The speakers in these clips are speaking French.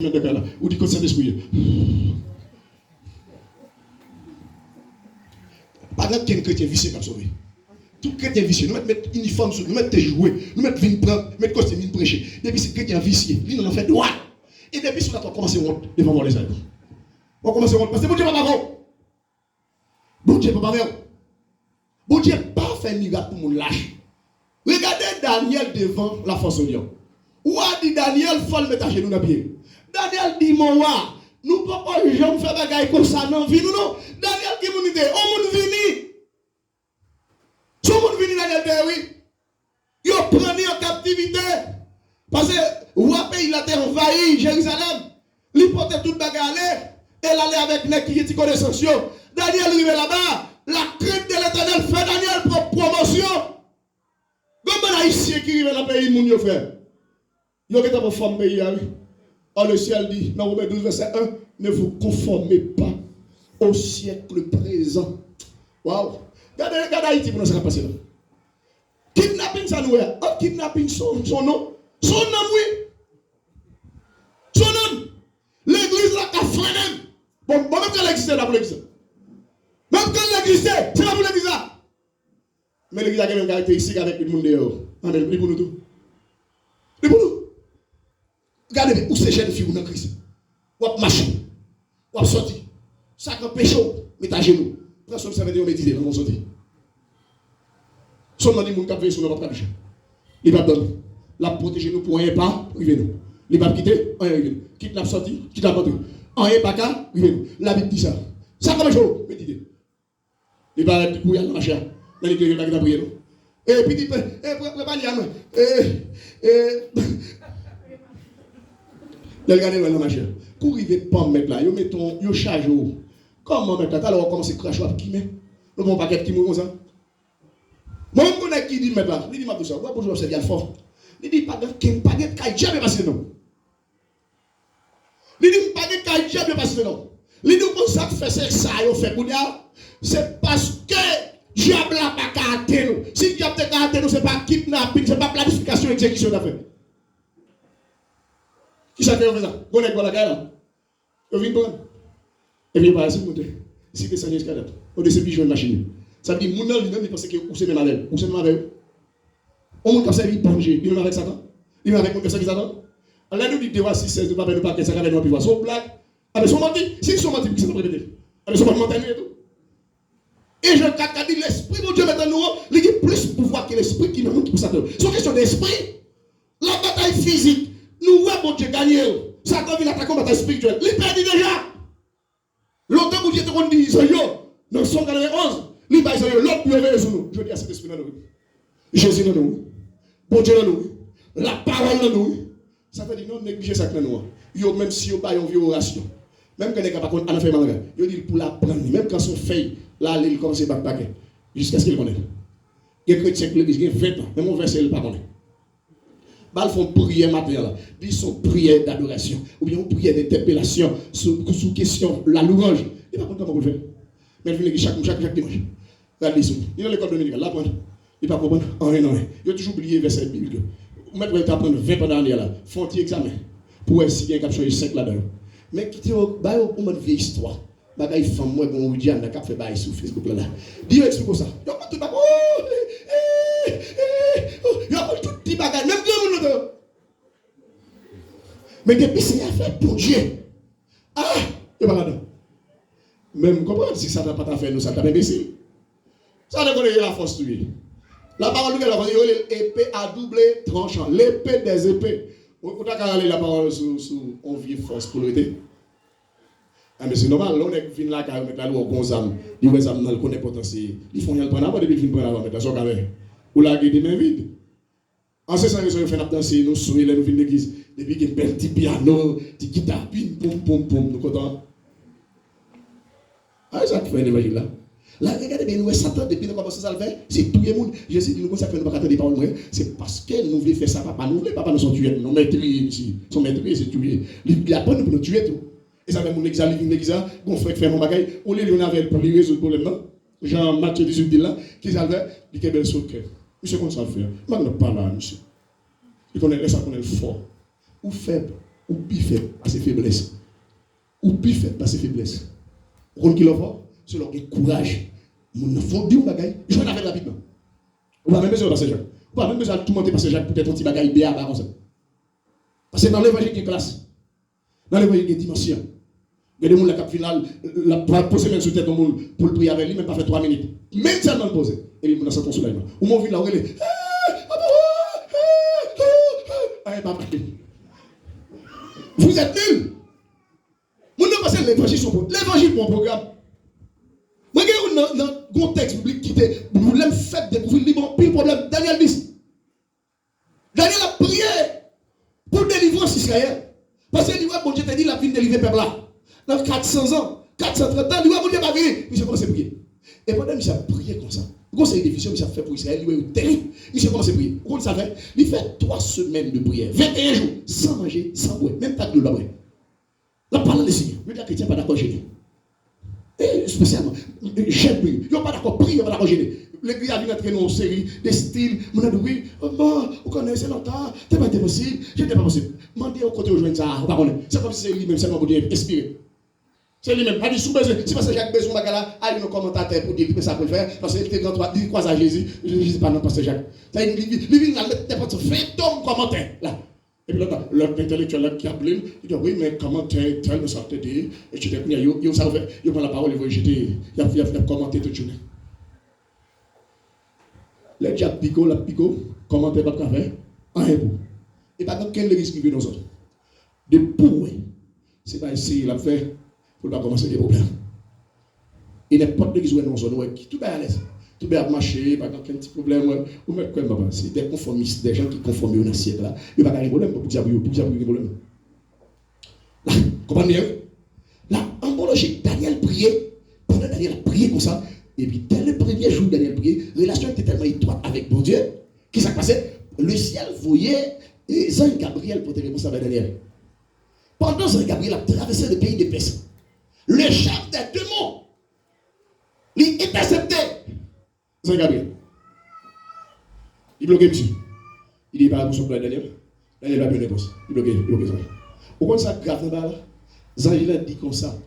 Ou dit que c'est esprit. Pas qu'un chrétien vicieux comme sauvé. Tout chrétien vicieux, nous mettons uniforme sur nous, mettons tes jouets, nous mettons vin prendre, mettons costume vin prêcher. Depuis c'est chrétien vicieux, lui nous en fait droit. Et depuis ce qu'on a commencé à honte devant les amis. On commence à honte parce que bon Dieu pas bon. Bon Dieu pas bon. Bon Dieu pas fait miracle pour mon lâche. Regardez Daniel devant la force de Dieu. Ou a dit Daniel, faut le mettre à genoux dans le pied. Daniel dit mon roi, nous ne pouvons pas jamais faire bagaille comme ça non vie nous non. Daniel qui nous dit, on nous vini. Si on nous vini Daniel dit oui. Yo prenez en captivité parce que roi pays la terre envahi Jérusalem. Il portait toute bagaille et l'aller avec les qui est connaissance. Daniel arrive là-bas, la crainte de l'Éternel fait Daniel pour promotion. Comment haïtien qui arrive dans le pays mon yo frère. Yo qui est pour former pays oui. Oh, le ciel dit, dans Romains 12, verset 1, ne vous conformez pas au siècle présent. Waouh! Regardez Haïti pour nous faire passer là. Kidnapping, ça nous est. Oh, kidnapping, son nom. Son nom, oui. Son nom. L'église là, qu'a freiné. Bon, même quand l'église est là pour l'église. Même quand l'église est, c'est là pour l'église là. Mais l'église a quand même une caractéristique avec le monde dehors. Amen. Il pour nous tout. Il pour nous. Regardez où ces jeunes filles dans Christ. Ou marcher. Ou sortir. Ça quand pécho, met à genoux. Prends son ça veut dire méditer, on sortir. Son nom dit mon cap veille sur notre cabiche. Il va donner. La protéger nous pour un pas, priver nous. Il va quitter, un priver. Quitte la sortie, quitte la porte. Un pas qu'à priver nous. La Bible dit ça. Ça comme jour, méditer. Il va être pour y aller marcher. Dans l'église il va prier nous. Et puis dit préparez à moi. Regardez dans la machine. Pour arriver pas mettre là, yo mettons yo charge. Comment mettre là, alors on commence à cracher qui met. Nous bon paquet qui comme ça. Moi on connaît qui dit mettre là. Il dit m'a tout ça. Ouais bonjour c'est bien fort. Il dit pas de caille jamais passer non. Il dit pas de caille jamais passer non. Il dit pour ça fait ça yo fait pour dire c'est parce que diable a pas caractère nous. Si diable te caractère nous c'est pas kidnapping, c'est pas planification exécution d'affaires. Qui ça fait ça? Bon est la gueule. Vous venez prendre. Et puis par exemple, si vous êtes jusqu'à là, on décide de jouer une machine. Ça veut dire que mon lui-même il pense que vous êtes même avec. Vous êtes même avec. On monte comme ça, il pense, il est avec Satan. Il est avec mon personne qui Satan. Alors nous dit de voir si c'est de pas nous pas que ça va nous pouvoir. Son blague. Avec son menti, si son menti, c'est pas répéter. Avec son menti et tout. Et je t'ai dit l'esprit de Dieu maintenant nous, il a plus pouvoir que l'esprit qui nous montre pour Satan. C'est une question d'esprit. La bataille physique nous voyons bon Dieu gagner. Satan vient attaquer la bataille spirituelle. Il perd déjà. L'autre où Dieu te dit, dans Somme 91, il va dire, l'autre peut réveiller sur nous. Je dis à cet esprit dans nous. Jésus dans nous. Bon Dieu dans nous. La parole dans nous. Ça veut dire non négliger ça dans nous. Même si on n'a pas une violation. Même quand on n'est pas contre un fait mal, il dit pour la prendre. Même quand son fait, là, il commence à battre paquet. Jusqu'à ce qu'il connaisse. Il y a chrétien qui dit 20 ans. Même on verset, il ne pas connaît. Ils font prière matérielle, ils sont prières d'adoration, ou bien une prière d'interpellation sous question la louange. Il n'est pas content pour le faire. Mais il veut chaque dimanche. Regardez ça. Il est dans l'école dominicale, là, il n'est pas comprendre. Il a toujours oublié verset biblique. Vous mettez à apprendre 20 pendant l'année là, font un examen pour essayer bien capturer 5 là-dedans. Mais qui au une vieille histoire. Bagaille femme moi bon Diane n'a fait bail sur Facebook là. Dis explique ça. Il y a pas tout d'accord. Il y a pas tout petit bagage même grand monde. Mais depuis c'est fait pour Dieu. Ah, il y a pas là-dedans. Même comprendre si ça n'a pas fait nous ça t'a imbécile. Ça ne connaît la force de lui. La parole de Dieu est l'épée à double tranchant, l'épée des épées. On t'a qu'à aller la parole sur on vit force pour l'aider. Ah mais c'est normal, on est fin là quand mettre la loi au gonzam, il veut ça dans le connaît potentiel. Ils font rien pendant depuis fin prendre mettre ça quand ou la gueule des mains vides. En ce sens ils fait danser nous sourire nous vinn l'église depuis qu'il perd petit piano, petit guitare pim pom pom nous content. Ah ça fait l'évangile là. Là regardez bien nous Satan depuis nous commencer ça le faire, c'est tout le monde. Jésus dit nous ça fait nous pas attendre paroles moi, c'est parce que nous voulons faire ça papa, nous voulons papa nous sont tués, nous maîtriser ici, sont maîtriser c'est tuer. Il apprend pour nous tuer tout. Et ça fait mon église, mon frère qui fait mon bagage, on les avait pour résoudre le problème là. Jean Matthieu 18 dit là, qui savait, il est bel sur le cœur. Monsieur, comment ça le fait? Maintenant, pas là, monsieur. Il connaît ça, connaît fort ou faible. ou puis fait passer faiblesse. Ou puis fait passer faiblesse. Vous comprenez qui l'enfant? C'est leur courage. Mon enfant dit un bagaille, je vais avec la vie. On va même besoin de passer Jacques. On va même besoin de tout monter passer Jacques, peut-être un petit bagaille bien à ça. Parce que dans l'évangile, il y a une classe. Dans l'évangile, il y a une dimension. Il y a des gens qui final, la poser même sur tête pour le prier avec lui, même pas fait 3 minutes. Même seulement le poser. Et puis, on a son soulèvement. Ou mon vie là, où il est. Vous êtes nuls. Vous ne passez l'évangile sur l'évangile pour un programme. Moi, je suis dans le contexte biblique qui était, vous l'avez fait découvrir le problème. Daniel dit. Daniel a prié pour délivrer Israël. Parce que bon Dieu t'a dit la vie de délivrer le peuple là. Dans 400 ans, 430 ans, il va bon Dieu pas venir. Il commence à prier. Et pendant qu'il a prié comme ça, le conseil de vision qu'il a fait pour Israël, il est terrible. Il commence à prier. Vous savez, il fait 3 semaines de prière, 21 jours, sans manger, sans boire, même pas de l'eau là-bas. La parole des Seigneur. Le chrétien n'est pas d'accord gêné. Et spécialement, j'aime prier. Il n'est pas d'accord prier, il n'est pas d'accord gêné. L'église a vu entrer dans une série de styles. Mon a dit oui, vous connaissez longtemps, c'est pas possible, c'était pas possible. Mandez au côté rejoindre ça, c'est comme si c'est lui-même, seulement pour dire inspiré. C'est lui-même. Il dit sous besoin, si parce que Jacques besoin là, il y a un commentateur pour dire que ça peut le faire, parce qu'il était grand droit, il croise à Jésus, je ne sais pas non, parce que Jacques. Ça il vient là, n'importe 20 commentaires là. Et puis l'autre intellectuel qui a blâmé, il dit oui, mais comment tel me sortait dit, et tu dis, il prend la parole, il a commenté toute journée. Le diable pico, la pico, commenter pas de faire, en un bout. Et pas quel risque qui vient dans ça. De pour, c'est pas essayer de faire pour ne pas commencer des problèmes. Et n'importe qui soit dans zone, tout est à l'aise. Tout est à marcher, pas aucun petit problème. Ou même quoi, c'est des conformistes, des gens qui conforment au siècle là. Il n'y a pas de problème pour dire des problèmes. Là, comprenez bien? Là, en bon logique, Daniel priait, pendant Daniel a prié comme ça. Et puis, dès le premier jour, Daniel priait, la relation était tellement étroite avec mon Dieu, qu'est-ce qui s'est passé? Le ciel voyait Jean Gabriel pour te répondre à Daniel. Pendant Jean Gabriel a traversé le pays des Perses, le chef des démons, il interceptait Jean Gabriel. Il bloquait monsieur. Il dit pas pour son plan Daniel. Daniel va bien réponse. Il bloquait ça. Pourquoi ça grave là? Jean il a dit comme ça.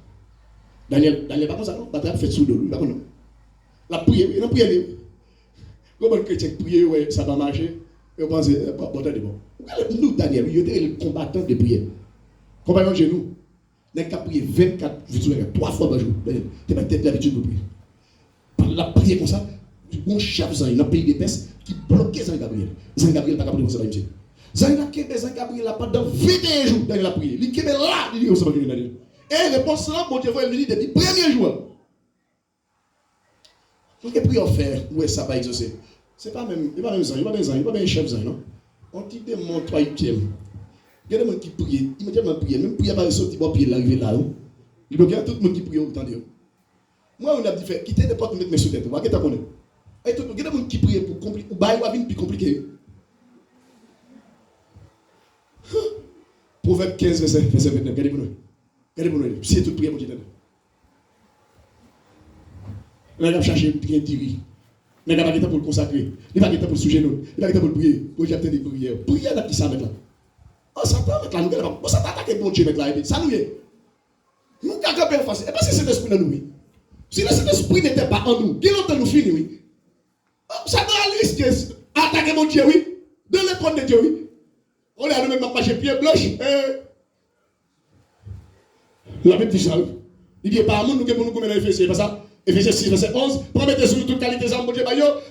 Daniel pas comme ça, non? Bataille fait sous l'eau, non? La prière, il a prié. Comment le chrétien prie, ouais, ça va marcher. Et on pense, bon, attendez, bon. Nous, Daniel, il était le combattant de prière. Combattant chez nous. Il a prié 3 fois par jour. Tu n'as pas l'habitude de prier. Par la prière comme ça, mon chef, dans le pays des Perses, qui bloquait Jean Gabriel. Jean Gabriel n'a pas prié comme ça, monsieur. Jean Gabriel pendant 21 jours, Daniel a prié. Il est là, il dit, ça va venir, Daniel. Et réponse là, mon Dieu, il venir depuis le premier jour. Donc, et puis, on fait, où est-ce que ça va exaucer? C'est pas même, il n'est pas même chef, non? On dit des mots, 3 pieds. Il y a des gens qui prient, immédiatement prient, même prier par les sorties, bon pied, l'arrivée là. Il y a tout le monde qui prie autant de moi, on a dit, quittez n'importe mettre mes sous-têtes, vous voyez, et tout, il y a des gens qui prient pour compliquer, ou bah, il va venir plus compliqué. Proverbe 15, verset 29, regardez-vous, c'est tout prier, mon Dieu. Il va chercher un diri. Il va pas pour le consacrer. Il va pas pour le sujet. Il va pas pour le prier. Pour j'ai des prières. Prière là qui ça mettre là. On s'attend mettre là nous. On s'attend attaquer bon Dieu mettre là. Ça nous est. Nous quand bien facile. Et parce que cet esprit dans nous. Si cet esprit n'était pas en nous, bien longtemps nous finit oui. Ça doit risquer attaquer mon Dieu oui. De l'école de Dieu oui. On est à nous même marcher pied blanche. La Bible dit ça. Il dit pas à nous que nous commettre l'effet, c'est pas ça. Ephésiens 6, verset 11, promettez sur nous toute qualité d'âme, mon Dieu,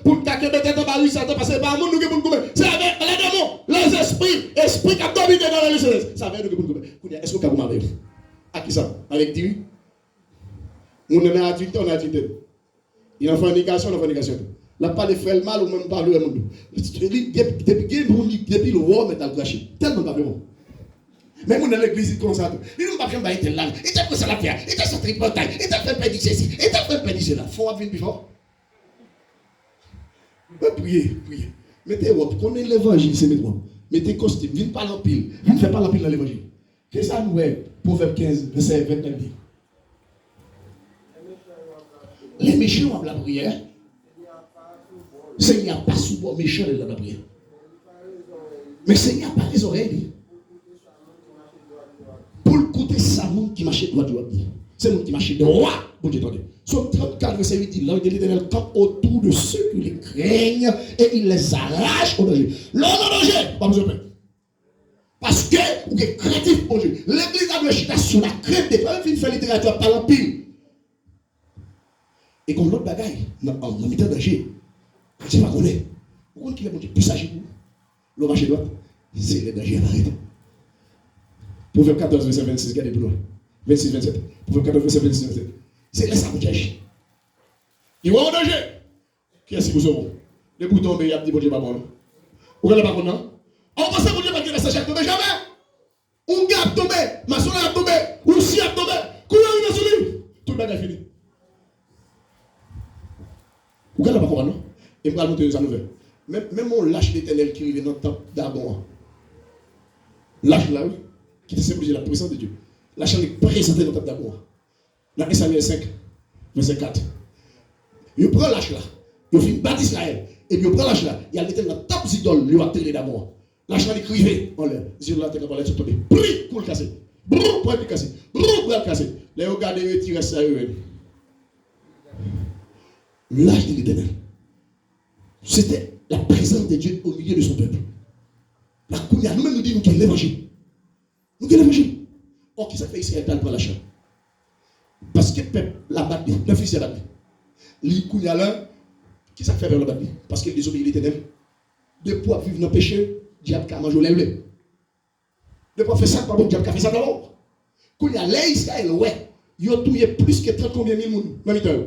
pour que peut-être en bas, ça parce que par nous, nous pouvons c'est avec les démons, les esprits qui ont dominé dans la lumière. Ça avec nous que nous pouvons. Est-ce que vous m'avez à qui ça? Avec Dieu? On est adulte, on est adulte. Il y a une fornication, là, pas de frère mal ou même pas le monde. Depuis le roi, mais t'as craché. Tellement pas bon. Même dans l'église, il comme ça. Il ne va pas être là. Il t'a fait ça la pierre. Il t'a sorti le portail. Il t'a fait perdre ceci. Il t'a fait perdre cela. Faut avoir une bifort. Priez. Mettez-vous. Connaissez l'évangile, c'est maintenant. Mettez costume. Viens pas l'empile. Viens faire pas l'empile dans l'évangile. Qu'est-ce que ça nous est? Proverbe 15, verset 29 dit. Les méchants ont la prière. Seigneur, pas souvent méchant dans la prière. Mais Seigneur, pas les oreilles. Écoutez ça, monde qui marche droit, c'est le monde qui marche droit. Bon Dieu, attendez. Somme 34, verset 8 dit, l'ange de l'Éternel campe autour de ceux qui les craignent et il les arrache au danger. L'homme en danger, pas besoin de peur. Parce que vous êtes créatif, bon Dieu. L'église a chita sur la crème des femmes, il fait littérature par l'empire. Et comme l'autre bagaille, en milieu de danger, je ne sais pas qu'on est. Vous comprenez qu'il est bon Dieu plus sage pour vous. Le marché droit, c'est le danger à l'arrêt. Proverbe 14, verset 26, regardez pour nous. 26, 27. Proverbe 14, verset 26, 27. C'est là ça que vous agissez. Il va en danger. Qui est-ce que vous saurez? Les boutons, mais il y a des bon Dieu pas bon. Vous regardez pas bon, non? On pense que bon Dieu va dire ça chaque tombé jamais. Un gars a tombé, ma soeur a tombé, ou si a tombé. Comment il va sur lui? Tout le monde a fini. Vous regardez pas comment, non? Et vous allez monter ça nouvelle. Même on lâche l'Éternel qui arrive dans le temple d'Arbon. Lâche là, oui. Qui te symbolise la présence de Dieu. Lâche est présenté dans le temple d'Arbon. Dans 1 Samuel 5, verset 4. Il prend l'âge là. Il fait battre Israël. Et puis il prend l'âge là. Il a mis dans le temple d'idole. Il a tiré d'abord. L'âge là, il criait en l'air. Les yeux de la terre, il sont tombés. Brrr, pour le casser. Brrr, pour le casser. Brrr, pour le casser. Les regardez, ils tirent ça. L'âge de l'Éternel. C'était la présence de Dieu au milieu de son peuple. La couille, nous-mêmes nous disons qu'il y a l'évangile. Nous avons l'évangile. Or, qui ça fait Israël dans le l'achat? Parce que le peuple l'a battu, le fils l'a battu. Les couilles là, qui ça fait vers le battu? Parce qu'il désobéit l'Éternel. De pouvoir vivre dans le péché, diable a mangé les. De pouvoir faire ça, par diable a fait ça d'abord. Quand il y a l'Israël, ouais, il a tué plus que 30 combien de mille personnes. Dans le temps,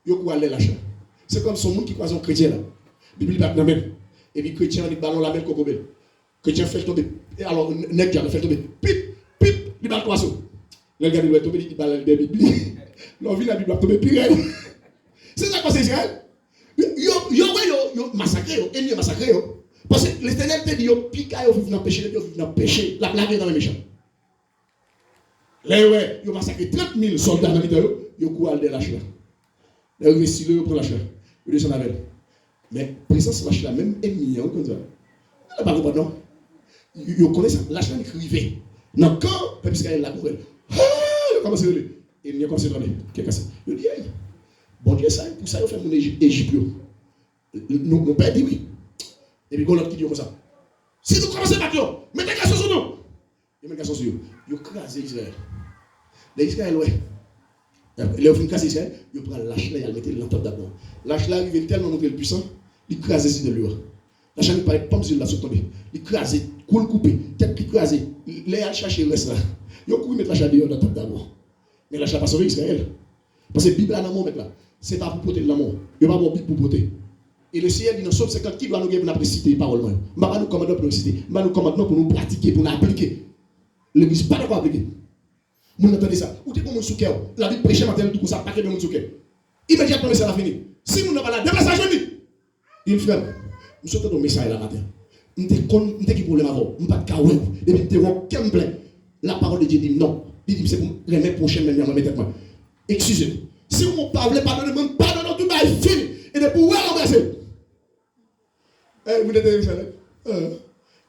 il a allé l'achat. C'est comme son monde qui croise un chrétien là. La Bible bat la main. Et puis, chrétien, il ballon la main comme le chrétien fait tomber. Et alors, nèg diable fait tomber. Pip, pip, il bat le poisson. Le gars, il va tomber, il bat la Bible. L'envie de la Bible va tomber pire. C'est ça que c'est Israël. Yo massacré, ennemi massacré. Parce que l'Éternel te dit, yo pika, yo vivent dans le péché, yo vivent dans le péché. La blague est dans les méchants. Là, ouais, yo massacré 30 000 soldats dans le milieu, yo courent de lâche là. Là, yo si yo prend lâche là. Yo descend avec. Mais présence lâche là, même ennemi, comme ça. Elle n'a pas compris, non? Yo connaît ça, lâche là, il criait. Non, quand, peuple Israël la courelle. Yo commence à dire, et il commence à dire, qu'est-ce que c'est? Yo dit, bon Dieu, ça, pour ça, il fait mon Égypte. Nous père dit oui. Et puis, l'autre qui dit comme ça. Si nous commençons à battre, mettez garçon sur nous. Il met garçon sur nous. Il crase Israël. L'Israël, ouais. Il a fait une case Israël, il prend l'âge là, il a mis dans le top d'abord. L'âge là, il est tellement puissant, il crase ici de lui. L'âge là, il paraît pas mesure là, sur tomber. Il crase, coule coupé, tête qui crase. Il a cherché le reste là. Il a couru mettre l'âge là dans le top d'abord. Mais l'âge là pas sauvé Israël. Parce que la Bible là, dans mon mec là, c'est pas pour porter de l'amour. Il n'y a pas de Bible pour porter. Et le Seigneur dit dans Somme 50, qui doit nous guérir pour nous citer les paroles? Je ne vais pas nous commander pour nous citer. Je vais nous commander pour nous pratiquer, pour nous appliquer. L'église pas d'accord appliquer. Vous entendez ça? Ou tu es comme un souker. La Bible prêche matin, tout ça, pas que un souker. Immédiatement, ça va finir. Si vous n'avez pas là, déplacez à jeudi. Il fait, nous sommes dans le message là matin. Nous avons qui problème avant. Nous n'avons pas de carreau. Et puis nous avons qu'un plein. La parole de Dieu dit non. Il dit c'est pour les mettre prochains, même dans mes moi. Excusez-moi. Si vous ne parlez pas, pardonnez-moi, tout le monde est fini. Et de pouvoir l'embrasser. Vous êtes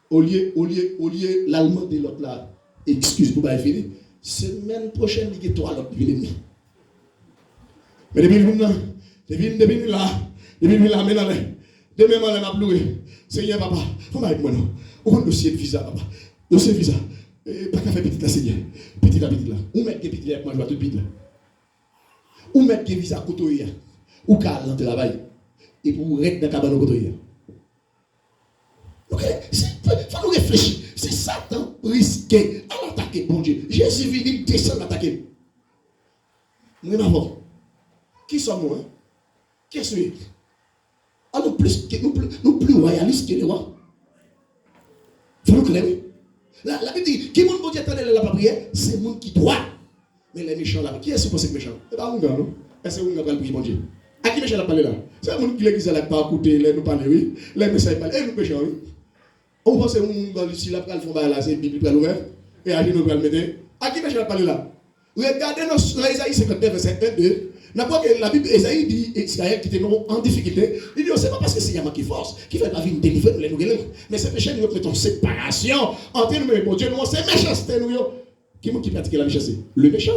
au lieu, l'allemand de l'autre là, excuse pour pas finir. Semaine prochaine, il y a trois autres qui viennent. Mais depuis là, maintenant, demain, je vais pleurer. Seigneur, papa, faut m'aider moi non. On a un dossier de visa, papa. Dossier de visa. Pas qu'à faire petit là, Seigneur. Petit là. Où mettre des petits là, moi je vais tout petit là. Où mettre des visa à côté, ou qu'à l'entrée travail. Et pour rester dans la cabane au côté. Ok, il faut nous réfléchir. Si Satan risquait à l'attaquer, bon Dieu, Jésus vient descendre attaquer. Nous n'avons. Qui sommes-nous? Qui est-ce? Nous plus royalistes que les rois. Il faut nous clairer. La Bible dit, qui est bon Dieu attendait la prière, c'est le monde qui doit. Mais les méchants là, qui est-ce que c'est méchant? C'est pas un gars, non? Est-ce que un gars va prier, bon Dieu? À qui méchant la parler là? C'est le monde qui l'église n'a pas écouté, les nous parler, oui. Les messages parlent, et nous méchants, oui. On pense que nous allons ici, là, pour le là, c'est la Bible qui est ouverte, et à qui nous allons mettre. À qui méchant la parler là? Regardez dans Isaïe 59, verset 1, 2. N'importe que la Bible, Isaïe dit Israël qui était en difficulté. Il dit, c'est pas parce que c'est Yama qui force, qui fait la vie délivrer, nous les mais c'est péché, nous mettons séparation entre nous et bon Dieu, nous, c'est méchanceté, nous. Qui est-ce qui pratique la méchanceté? Le méchant.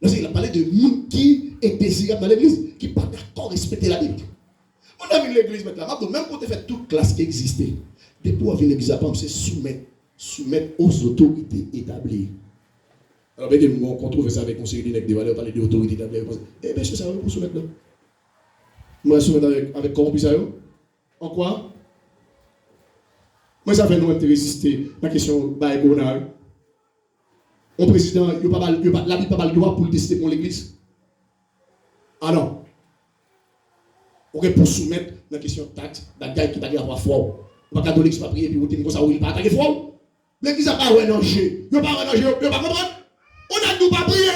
Là, il a parlé de monde qui est désirable dans l'église, qui n'est pas d'accord respecter la Bible. On a vu l'église maintenant, même quand on fait toute classe qui existait, depuis qu'on a vu l'église, c'est soumettre aux autorités établies. Alors, bien que on trouve ça avec conseiller d'Inec, on parle d'autorité établie. Eh bien, c'est ça, pour soumettre là. Moi, je soumettre avec corrompu ça. En quoi? Moi, ça fait nous résister à la question de la un président, la Bible n'a pas le droit pour décider pour l'église. Ah non. Ok, pour soumettre la question de taxe, la gueule qui t'a dit à avoir foi. Pas catholique, c'est pas prier, puis vous dites que ça, il pas attaquer foi. L'église n'a pas renongé. Il n'a pas renongé, il n'a pas comprendre. On a dit pas prier.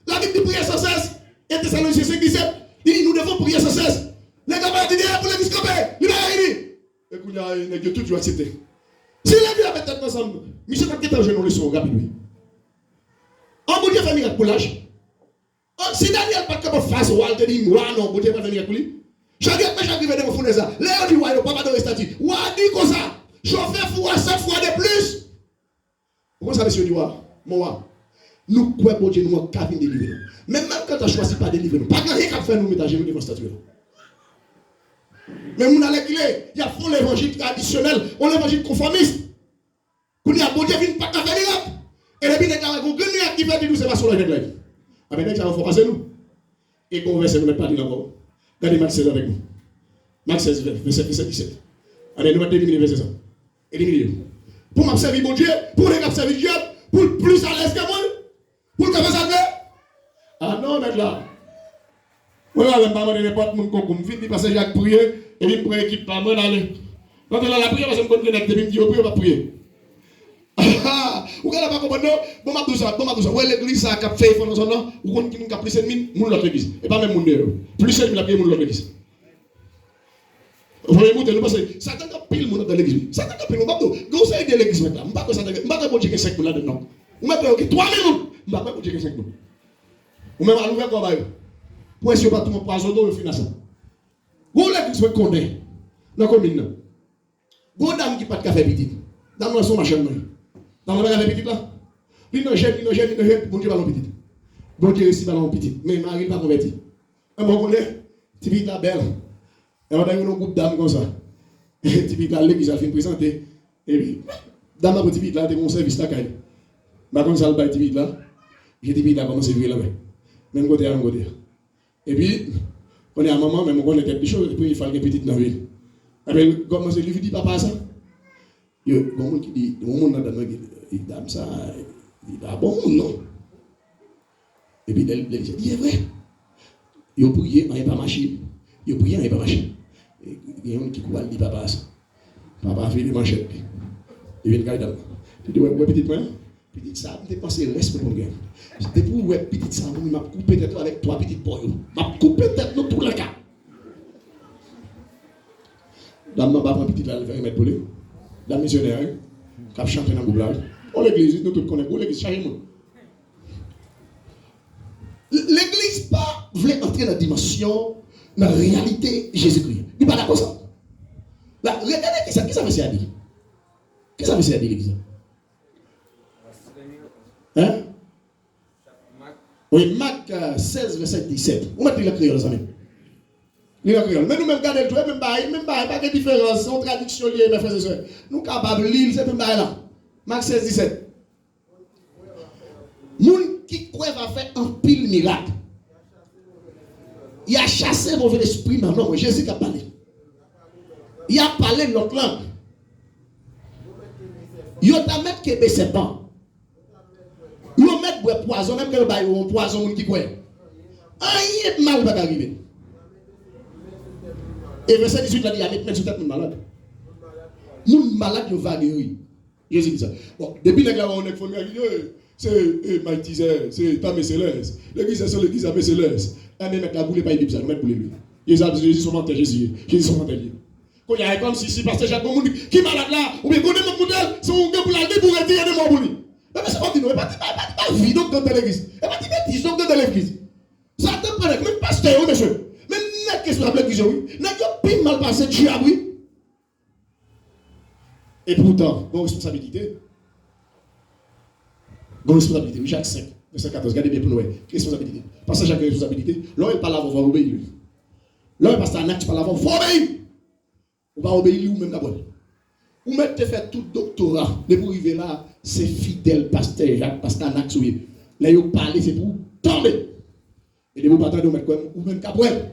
La Bible dit prier sans cesse. Et Thessaloniciens 5, 17, dit nous devons prier sans cesse. Les gars vont dire pour l'église camper, il va réunir. Et qu'on a tout dû accepter. Si l'église a fait tête ensemble, Michel va quitter un genou, leçon rapide. En bon Dieu fait miracle pour l'âge. Si Daniel pas capable de faire ça, il te dit, non, bon Dieu va faire miracle pour lui. Chaque fois que je vais dans mon ça, Léo dit, ouais, il pas de statut. Ouais, dit comme ça, chauffer fou à 7 fois de plus. Pourquoi ça, monsieur dit, moi, nous croyons bon Dieu, nous avons qu'à venir délivrer. Même quand tu as choisi pas délivrer, pas grand chose qu'à faire nous mettre à genoux devant statut. Mais nous, dans l'église, il y a font l'évangile traditionnel, on l'évangile conformiste. Quand il y a bon Dieu, il pas qu'à faire miracle. Et depuis, il y a un grand miracle qui fait dire, c'est pas sur la vie. Ah, mais ça va passer nous. Et qu'on verse, nous ne pas dire encore. Regardez Max 16 avec nous. Max 16, verset 17. Allez, nous allons éliminer verset ça. Éliminer. Pour m'observer mon Dieu, pour les observer Dieu, pour plus à l'aise que moi, pour que ça fait. Ah non, mais là. Moi, je ne vais pas demander n'importe qui comme vite, parce que j'ai prié, et il me prie équipe par moi, aller. Quand on a la prière, parce que je me connais, il me dit, on va prier. Vous ne pas comprendre, bon, ma ouais, l'église, ça a fait, ou qu'on qui a plus ennemi, moun l'autre église. Et pas même moun de plus ennemi, la paix, moun l'autre église. Vous voyez, nous pensons, Satan a pile moun dans l'église. Satan a pile moun, vous savez de l'église maintenant. Je ne sais pas si Satan a pas de 5 moun là-dedans. Vous mettez, ok, 3 minutes, je ne sais pas si vous 5 moun. Ou même à l'ouvert combat. Pour essayer de pas tout mon poison d'eau, je finis ça. Vous l'église, vous connaissez. Dans la commune. Vous dame qui pas de café petit. Dame, dans son machin. Dans le petit là, il ne jette, bon Dieu, ballon petit. Bon Dieu, ici, ballon petit. Mais Marie pas converti. Et moi, je connais, Tibi la belle. Et on a eu un groupe d'âmes comme ça. Tibi la l'église a fait présenter. Et puis, dans ma petite là, tu as un service là, caille. Ma comme ça, le bail Tibi là, j'ai Tibi là, comment c'est vrai là-bas. Même côté à un côté. Et puis, on est à un moment, même on connaît quelque chose, et puis il fallait une petite dans la ville. Et puis, comment c'est lui dit papa ça? Il y a un monde qui dit, mon monde dans le il dit ça, il dit, ah bon, non. Et puis, il dit, c'est vrai. Il a prié, il n'y a pas marché. Il a prié, il n'y a pas marché. Il y a un qui couvre, il dit, papa, ça. Papa a fait des manchettes. Il vient de garder. Il dit, ouais, petite moi, petite ça, je pensé reste pour moi. C'était pour, ouais, petite ça, je m'a coupé tête avec 3 petites boys. Je m'a coupé tête dans tout le cas. Dame n'a pas pris petite là, elle va mettre pour lui. La missionnaire, qui a chanté dans le goublage. Oh, l'église, nous tous connaissons, l'église, change le monde. L'église pas voulait entrer dans la dimension, dans la réalité Jésus-Christ. Il n'est pas d'accord ça. Regardez qui ça veut dire. Qu'est-ce que ça veut dire l'église? Hein? Oui, Marc 16, verset 17. On va dire la créole, ça même. Mais nous-mêmes, regardez le tout, même pas de différence, en traduction liée, mes frères et sœurs. Nous sommes capables de lire cette même là. Marc 16, 17. Moun qui croit va faire un pile miracle. Il a chassé mauvais esprit dans l'homme. Jésus a parlé. Il a parlé notre langue. Il a mis que c'est pas. Il a mis poison, même que le bail ou poison qui croit. Un mal va arriver. Et verset 18 là, il y a mettre sur tête mon malade. Nous malades nous vaguer. Jésus dit ça. Bon, depuis les gars on est formé c'est Maïtisé, c'est pas mes célestes. L'église c'est l'église à mes célestes. Un mettre la boule pas Bible ça, nous mettre pour lui. Jésus son menteur Jésus son menteur. Quand il y a comme si pasteur Jacques Mouni qui malade là, ou bien connaît mon modèle, c'est un gars pour la pour retirer de mon bouli. Mais c'est pas dit non, pas vie donc dans l'église. Et pas dit bêtise donc dans l'église. Ça te prend même pasteur monsieur. Mais n'est qu'est-ce qu'on appelle l'église oui. N'est que pile mal passé Dieu oui. Et pourtant, bonne responsabilité. responsabilité. Jacques 5, verset 14. Regardez bien pour nous. Responsabilité. Parce que Jacques a responsabilité. Là, il parle avant, on va obéir. Là, il passe à un acte, il parle avant, il faut obéir. On va obéir ou même d'abord. Ou même te faire tout doctorat. Mais pour arriver là, c'est fidèle, pasteur Jacques, pasteur Nax. Là, il parle, c'est pour tomber. Et les mots pas de mettre quoi, ou même Capoel.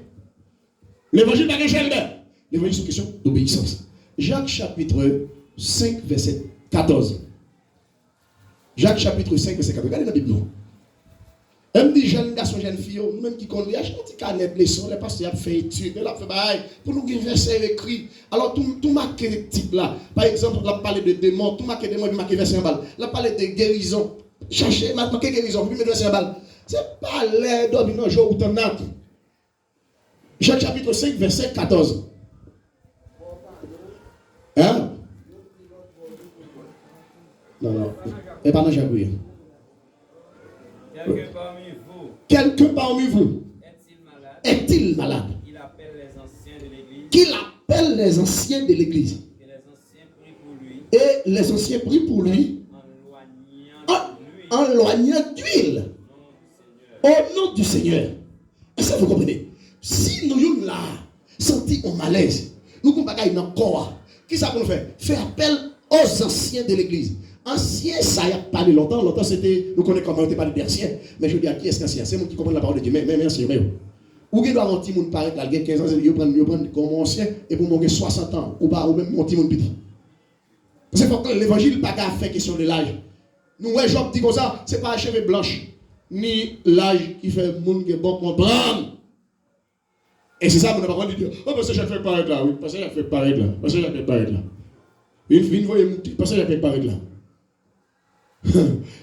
L'évangile n'a rien de l'évangile, c'est une question d'obéissance. Jacques chapitre 5, verset 14. Jacques chapitre 5, verset 14. Regardez la Bible. Même des jeunes garçons, jeunes filles, nous-mêmes qui connaissent, un petit canet de leçon, les pasteurs ont fait études, ils ont fait pareil, pour nous des versets écrits. Alors, tout marqué type là. Par exemple, on a parlé de démons, tout marqué démons, il marqué verset en balle. On a parlé de guérison. Cherchez, marqué guérison, vous mettez verset en balle. C'est pas l'air d'ordinaire, jour où t'en as. Jacques chapitre 5, verset 14. Hein? Non. Et pas dans Jacques. Quelqu'un parmi vous est-il malade? Il appelle les anciens de l'église. Qu'il appelle les anciens de l'église. Et les anciens prient pour lui. Et les anciens prient pour lui. En loignant d'huile. Au nom du Seigneur. Est-ce que vous comprenez? Si nous sommes là, senti un malaise, nous ne pouvons pas gagner encore. Qu'est-ce qu'on fait? Faire appel aux anciens de l'église. Ancien, ça y a parlé longtemps. Longtemps, c'était, nous connaissons comment on était parlé d'ancien. Mais je dis à qui est-ce qu'ancien? C'est moi qui comprends la parole de Dieu. Mais ancien, mais ou il doit un petit monde paraître là, il y a 15 ans, il prend comme ancien, et pour moi, 60 ans, ou même mon petit monde petit. C'est pour que l'évangile n'a pas fait question de l'âge. Nous, ouais, Job dit comme ça, ce n'est pas la cheveux blanche, ni l'âge qui fait monde qui est bon comprendre. Et c'est ça, mon parole dit, oh, parce que j'ai fait paraître là, oui, parce que j'ai fait paraître là, parce que j'ai fait paraître là. Une fois, parce que j'ai fait paraître là.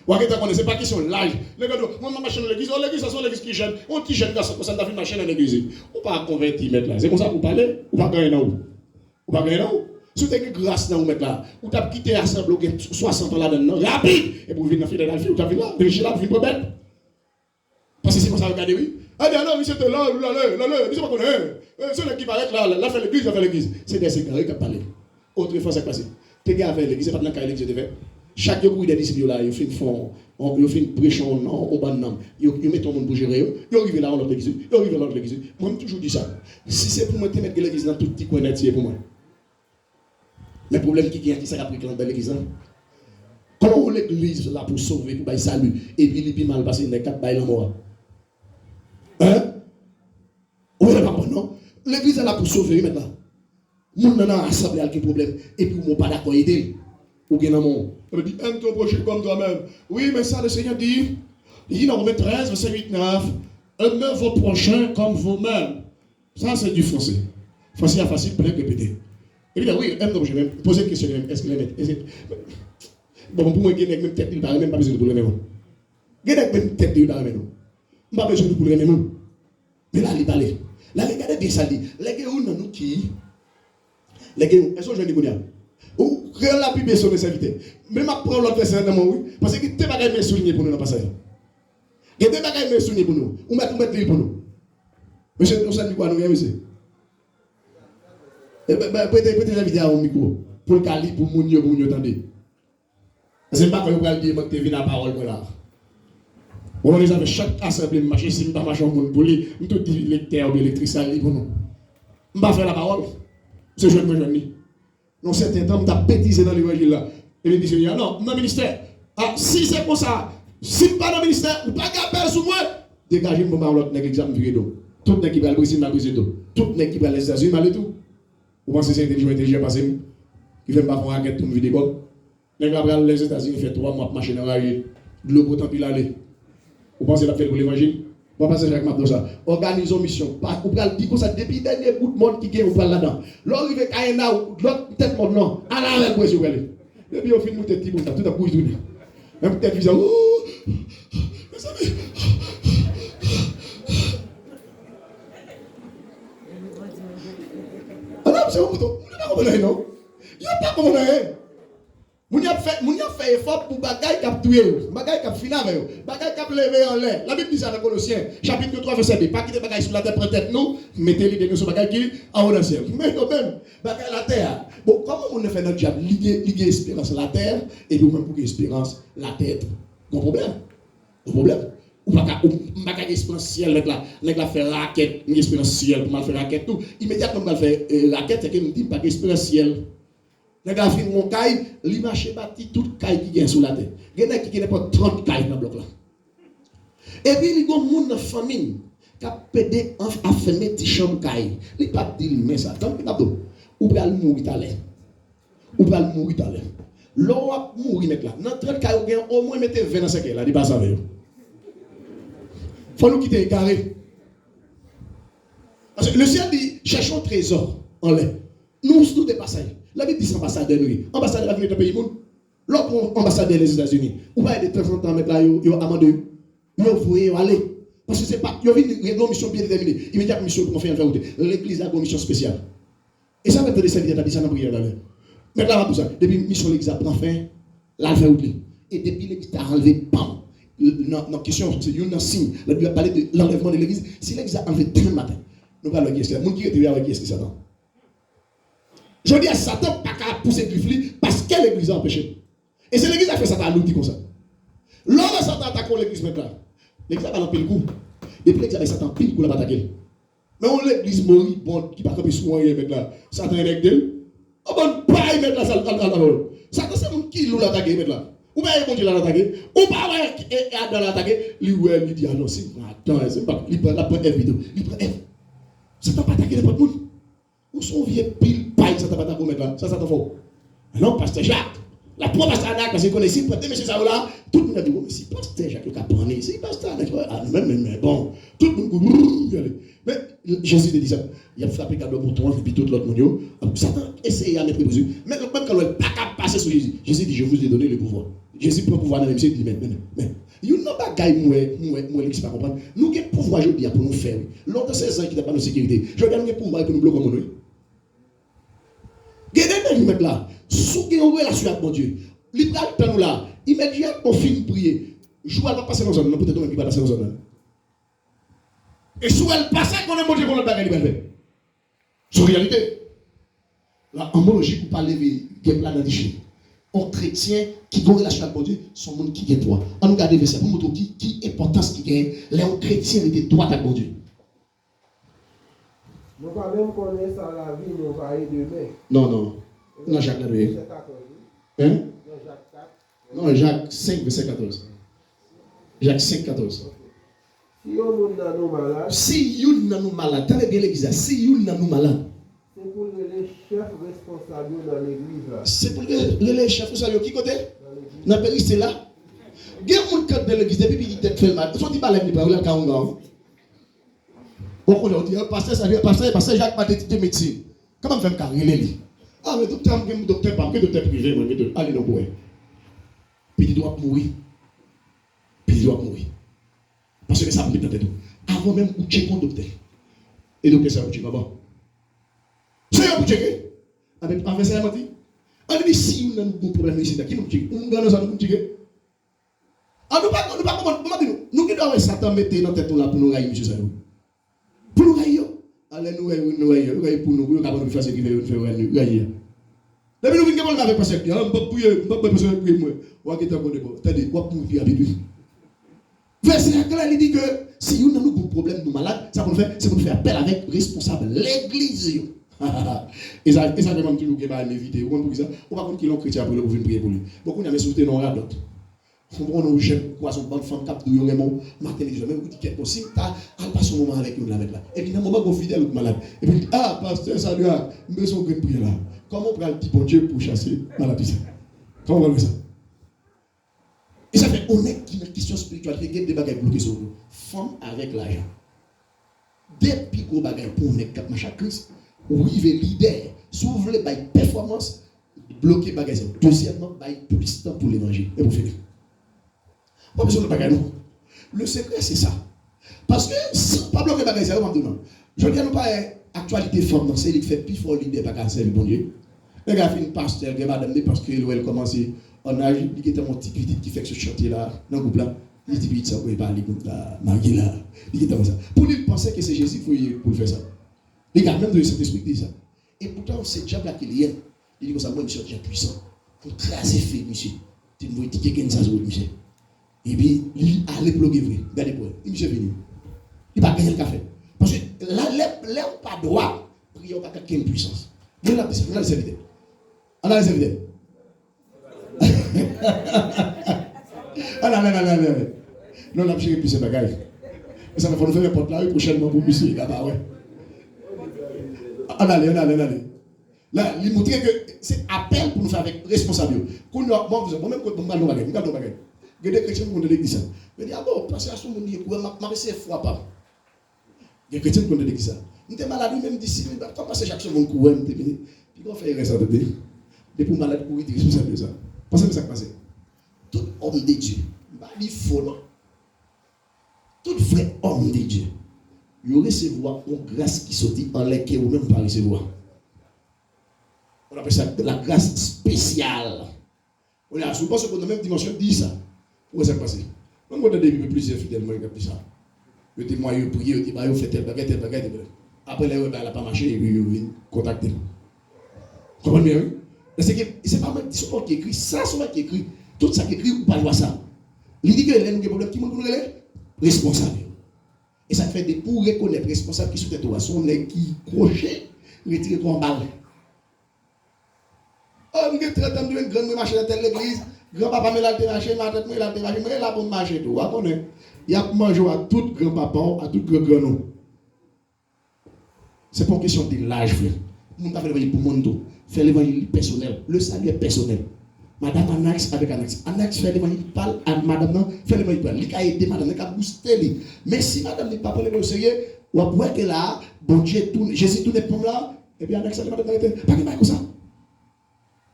Ou à c'est pas question de l'âge. Les gars, moi, ma machine dans l'église, l'église, ça sont l'église qui gêne. On petit jeune garçon, ça fait une machine dans l'église. On pas convertir, mettre là. C'est comme ça pour parler, ou pas gagner là où? Ou pas gagner là où? Si vous avez grâce dans mettre là, ou tu as quitté l'assemblée 60 ans là-dedans, rapide, et pour venir dans la file, ou tu as vu là, vérifier là, pour venir bête. Parce que c'est comme ça, regardez, oui. Ah, non, oui, c'était là, mais c'est pas qu'on est. C'est qui paraît là, là, fait l'église, là, fait l'église. C'est des sécarés qui ont parlé. Autrefois, c'est passé. T'es gars avec l'église, c'est pas dans la l'église, je chaque jour, il y a des disciples là, ils font une pression au ban nom. Ils mettent tout le monde pour gérer. Ils arrivent là dans l'autre église. Ils arrivent dans l'autre église. Moi, je toujours dit ça. Si c'est pour moi, tu mettre l'église dans tout petit coin net, c'est pour moi. Mais le problème qui est, ça a pris dans l'église. Comment l'église là pour sauver, pour bailler salut, et puis il est mal passé, il n'est qu'à bailler la mort. Hein? Oui, pas bon, non? L'église est là pour sauver maintenant. Mon nana a assemblé avec un problème, et puis on ne pas d'accord aider. Ou bien dans mon. Il dit, aime ton prochain comme toi-même. Oui, mais ça, le Seigneur dit, il dit dans Romains 13, verset 8, 9, aimez vos prochains comme vous-même. Ça, c'est du français. Français facile, peut-être répéter. Et puis, oui, aime ton prochain. Posez une question, est-ce qu'il est. Bon, pour moi, il y a même tête, il n'a même pas besoin de pour le même. Il y a même tête, il n'a même pas. Il n'a pas besoin de pour le même. Mais là, il parle. Là, regardez bien ça. Les gars, où nous qui. Les gars, est-ce que je vais dire? Ou créer la Bible sur mes invités. Mais ma prendre l'autre verset dans mon oui. Parce que tu n'as pas souligner pour nous dans le passage. Tu n'as pas souligner pour nous. Ou mettre pour nous. Monsieur, on s'en dit quoi nous, monsieur? Peut-être inviter à un micro. Pour le cali, pour mon Dieu, pour nous entendre. Ce n'est pas que vous allez dire que tu viens la parole pour là. On les avait chaque assemblée, marcher, si je ne pas marcher au monde pour lui, je tout dis lecteur ou électricien pour nous. Je ne vais pas faire la parole. C'est jeune, jeune. Non, certains temps, tu as bêtisé dans l'évangile là. Et il dit, non, dans le ministère. Ah, si c'est pour ça, si pas dans le ministère, ou pas qu'à sur moi, dégagez-moi par l'autre examen de dos. Tout le monde qui va le briser, m'a brisé tout. Tout le monde qui va les États-Unis, m'a tout. Vous pensez que c'est intelligent passé? Qui fait pas faire un guette pour me vidéo. Les gars, les États-Unis, fait 3 mois de machine à railler. De l'eau pour tant pis l'aller. Vous pensez que la fait pour l'évangile? On va passer avec ma ça. Organisons mission. Pas ou pral dire comme ça depuis dernier bout de monde qui gagne ou pral là-dedans. L'arrivé Kaina ou l'autre tête monde non. À la avec pression elle. Et puis on finit tête petit tout à coup il tourne. Même tête visage. Oh! Mes amis. Ah non, c'est un bouton. On n'a pas non. Il n'y a pas comment on Moun y a fait effort pour bagaille cap tuer, bagaille cap finir avec eux, bagaille cap lever en l'air. La Bible dit ça dans Colossiens, chapitre 3 verset 2, pas quitter bagaille sur la terre peut-être nous, mettez-les sur bagaille qui en haut dans le ciel. Mais quand même, bagaille la terre. Bon, comment on a fait notre diable liguer espérance la terre et puis même pour espérance la tête. Gros problème. Gros problème. Ou pas qu'à exponentiel avec la faire raquette, exponentiel pour mal faire raquette tout. Immédiatement mal faire raquette, c'est que me dit pas exponentiel. Les gars fin mon caille, li marché bâti toute caille qui gagne sous la terre. Gen qui gagne pas 30 cailles dans bloc là. Et puis il y a des gens dans la famille qui a pédé à fermer des chambres caille. Il pas dire mais ça, tant que d'abord ou va mourir tout à l'heure. Ou va mourir tout à l'heure. L'on va mourir mec là. Dans 30 cailles au moins mettez 20 dans ce là, il pas ça avec. Faut nous quitter carré. Parce que le ciel dit cherchons trésor en l'air. Nous tous des passagers. La Bible dit c'est ambassadeur nous. Ambassadeur va venir dans le pays monde. L'autre ambassadeur des États-Unis. Ou pas de temps en temps mettre là yo amende. Yo voyez aller. Parce que c'est pas yo vinn une mission bien déterminée. Immédiatement mission pour faire route. L'église a une mission spéciale. Et ça va être des serviteurs dit ça dans prière là. Mais là tout ça depuis mission l'église prend fin, là fait route. Et depuis l'église a enlevé pam. Non, question, c'est une signe. La Bible a parlé de l'enlèvement de l'église. Si l'église a enlevé demain matin, nous parlons de qui est-ce que c'est. Mon qui est avec qui est-ce que Satan. Je dis à Satan, pas qu'à pousser Grifli parce que l'église a empêché. Et c'est l'église qui a fait Satan à nous dit comme ça. Lors de Satan attaque l'église maintenant, l'église a pas pile coup. Depuis l'église a Satan pile coup la attaquer. Mais on l'église mori bon qui pas camper souvent maintenant. Satan est avec d'elle. On bon pas mettre là Satan c'est mon qui nous l'attaquer maintenant. Ou bien bon Dieu l'attaquer. Ou pas ouais dans l'attaquer, lui ouais lui dit ah non c'est attends c'est pas il prend la prend F vidéo. Il prend F. Satan pas attaquer n'importe monde. Où sont vieux pile paille ça t'a pas pour mettre là. Ça t'en faut. Non pasteur Jacques. La première pasteur Jacques parce que connaissez pour monsieur ça là, tout le monde a dit mais si pasteur Jacques le capone, si pasteur même bon, tout le monde mais Jésus dit ça. Il a frappé cadeau bouton et puis tout l'autre monde. Satan essaye à mettre Jésus. Mais même quand il pas capable passer sur Jésus. Jésus dit je vous ai donné le pouvoir. Jésus prend le pouvoir dans le monsieur dit mais you know bagaille moi qui pas comprendre. Nous avons pouvoir aujourd'hui pour nous faire. Lors de ces ans qui n'a pas de sécurité. Je gagne le pouvoir pour nous bloquer mon œil. Gardez nous mettre là. Sous une relation avec mon Dieu. Libéral nous là. Immédiatement on finit de prier. Joue à pas passer dans zone, peut-être même qui va passer dans zone. Et sous elle passe qu'on est mon Dieu pour le bagage libéral. C'est réalité. La homologie pour pas lever game là dans les un chrétien qui a une relation avec mon Dieu, son monde qui gagne droit. On nous garde verset pour montrer qui importance qui gagne. Les chrétiens étaient droits avec mon Dieu. Nous ne pouvons même connaître ça la vie, nous va aller demain. Non. Non, Jacques 4. Hein? Non, Jacques 5, verset 14. Jacques 5, 14. Si on a nous malades, si vous nous malades, t'as bien l'église, si vous nous malades, c'est pour les chefs responsables dans l'église. C'est pour les chefs responsables qui côté? Dans le pays, c'est là. Il y a un cadre de l'église, depuis qu'il fait le mal. Soit il parle de parole, quand on va. On dit, pasteur Jacques m'a dit médecine. Comment faire carrière? Ah, mais docteur privé, allez, non, ouais. Puis il doit mourir. Parce que ça me met dans tête. Avant même de checker un docteur. Et docteur, ça vous checker avant. C'est un checker. Avec ça, il m'a dit. On dit si on a un problème ici, qui nous checker? On a un checker. Ah, nous pas comment nous qui doit Satan mettre dans tête là pour nous railler, monsieur Salou. Pour nous railler. Allez, nous railler pour nous, nous capable de faire ce qu'il veut faire railler. Depuis nous venons avec passer, on peut prier, on peut prier moi. On va quitter bon débat. Attendez, on va prier avec lui. Verset clair, il dit que si nous avons un problème, nous malades, ça pour faire, c'est pour faire appel avec responsable l'église. Et ça vraiment toujours que va l'éviter. Vous comprenez ça? On va comprendre qu'il est chrétien pour venir prier pour lui. Beaucoup n'a souhaité non à d'autres. On nous jeunes poisson bonne femme cap de vraiment matin les même vous dit quelque possible, à passer un moment avec nous là. Et puis dans un moment qu'on fidèle ou malade. Et puis ah pasteur salut, nous besoin de prier là. Comment on prend le petit bon Dieu pour chasser maladie? Comment on va faire ça? Et ça fait honnête qui est une question spirituelle, il y a des bagages bloqués sur nous. Femme avec l'argent. Depuis gros bagages pour honnête cap machin Christ, arriver leader, s'ouvre les performance, bloquer bagages. Deuxièmement, plus de temps pour l'évangile. Et pour finir. Pas besoin de bagages non. Le secret c'est ça. Parce que si on pas bloquer bagages, on va dire non. Je ne dis pas actualité femme, c'est lui qui fait plus fort leader bagages c'est le bon Dieu. Les gars fin pasteur, les madame parce que elle commence on a eu mon petit petit qui fait ce chantier là dans le groupe là. Il dit ça pour parler comme la Marie là. Il dit comme ça. Pour lui penser que c'est Jésus pour faire ça. Les gars même de cet esprit dit ça. Et pourtant c'est diable là qu'il y a. Il dit comme ça moi je suis déjà puissant. Pour craser fait monsieur. Tu me vois dire que ça monsieur. Et puis, il allait bloquer vrai. Regardez pour il est venu. Il va gagner le café. Parce que là, l'air pas droit, prier pas quelqu'un de puissance. On a les évidents. On a les évidents. Non, on a cherché plus ces bagages. Ça va faire une porte là, prochainement pour monsieur. On allez. Là, il montre que c'est appel pour nous faire avec responsabilité. Quand nous avons même quand nous avons des bagages. Il y a des chrétiens qui ont de l'église. Je dis, ah bon, parce que à ce moment, je vais foi pas. Il y a des chrétiens qui ont de l'église. Nous sommes malades, même d'ici, quand passer chaque seconde, courir, puis on fait un ça de pays. Depuis malade, courir, tu es responsable de ça. Parce que ça passe. Tout homme de Dieu, il faut non. Tout vrai homme de Dieu, il recevoir une grâce qui sortit en l'air que vous-même pas recevoir. On appelle ça la grâce spéciale. On a souvent ce qu'on a même dimension dit ça. Où ça passe? On a des plusieurs fidèlement qui ça. Je dis moi, je prie, je dis bah, je fais tel bagage. Après, là, elle n'a pas marché et puis je contacter. Comprenez bien? C'est que c'est pas mal qui écrit, ça, c'est moi qui écrit. Tout ça qui écrit, ou pas voir ça. Il dit que les gens qui ont des problèmes, qui sont responsables. Et ça fait des pour reconnaître responsables qui sont des toits, sont les qui crochet, retirer ton balle. Oh, je suis très tendu, un grand marché dans telle église, grand-papa me l'a démarché, ma tête me l'a démarché, mais là pour marcher tout. Il y a mangé à tout grand-papa, à tout grand-grand. C'est pas une question de l'âge, frère. Nous ne pouvons pas faire l'évangile pour le monde. Faire l'évangile personnel. Le salut est personnel. Madame Anax avec Anax. Anax fait l'évangile, parle à madame, fait l'évangile. Il a aidé madame, il a boosté. Mais si madame n'est pas pour l'évangile sérieux, ou après que là, bon Dieu tourne, Jésus tourne pour là, et puis Anax a dit madame, pas comme ça.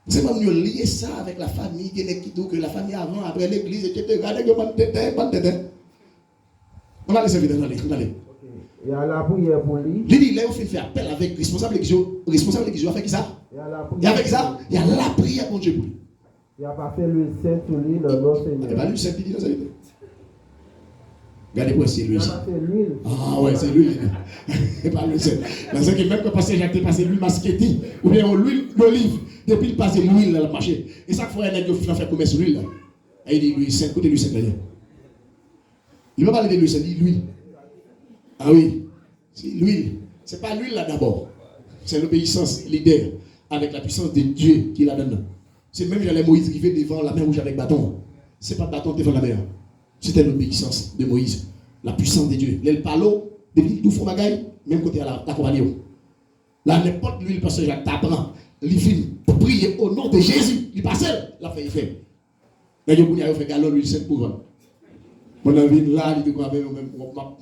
C'est même nous lier ça avec la famille, que la famille avant, après l'église, etc. On va laisser vite, on allez. Il y a la prière pour lui. Il dit, là, on fait appel avec responsable de l'église, avec ça. Et avec ça, il y a la prière pour Dieu pour lui. Il n'y a pas fait l'huile sainte sur lui dans notre Seigneur. Il n'y a pas l'huile sainte, il dit dans sa vie. Regardez-moi, c'est l'huile sainte. Il n'y a pas fait l'huile. Ah ouais, c'est l'huile. C'est pas l'huile sainte. Dans ce qui même que pasteur Jacques passé l'huile masquetti, ou bien l'huile d'olive, depuis il passe l'huile dans le marché. Et chaque fois, il y a un fait commerce sur l'huile. Et il dit l'huile sainte, côté l'huile sainte là. Il ne va pas parler de l'huile sainte, il dit l'huile. Ah oui, c'est l'huile. Ce n'est pas l'huile là d'abord. C'est l'obéissance, l'idée, avec la puissance de Dieu qui la donne. C'est même j'allais Moïse qui fait devant la mer rouge avec bâton. Ce n'est pas bâton devant la mer. C'était l'obéissance de Moïse. La puissance de Dieu. L'el palo, depuis tout fond bagaille, même côté à la compagnie. Là, n'importe l'huile, parce que Jacques t'apprend, il finit pour prier au nom de Jésus. Il passe, la fait, il fait. Mais il a fait galon l'huile sainte pour vendre. Mon ami, là, il dit qu'on m'a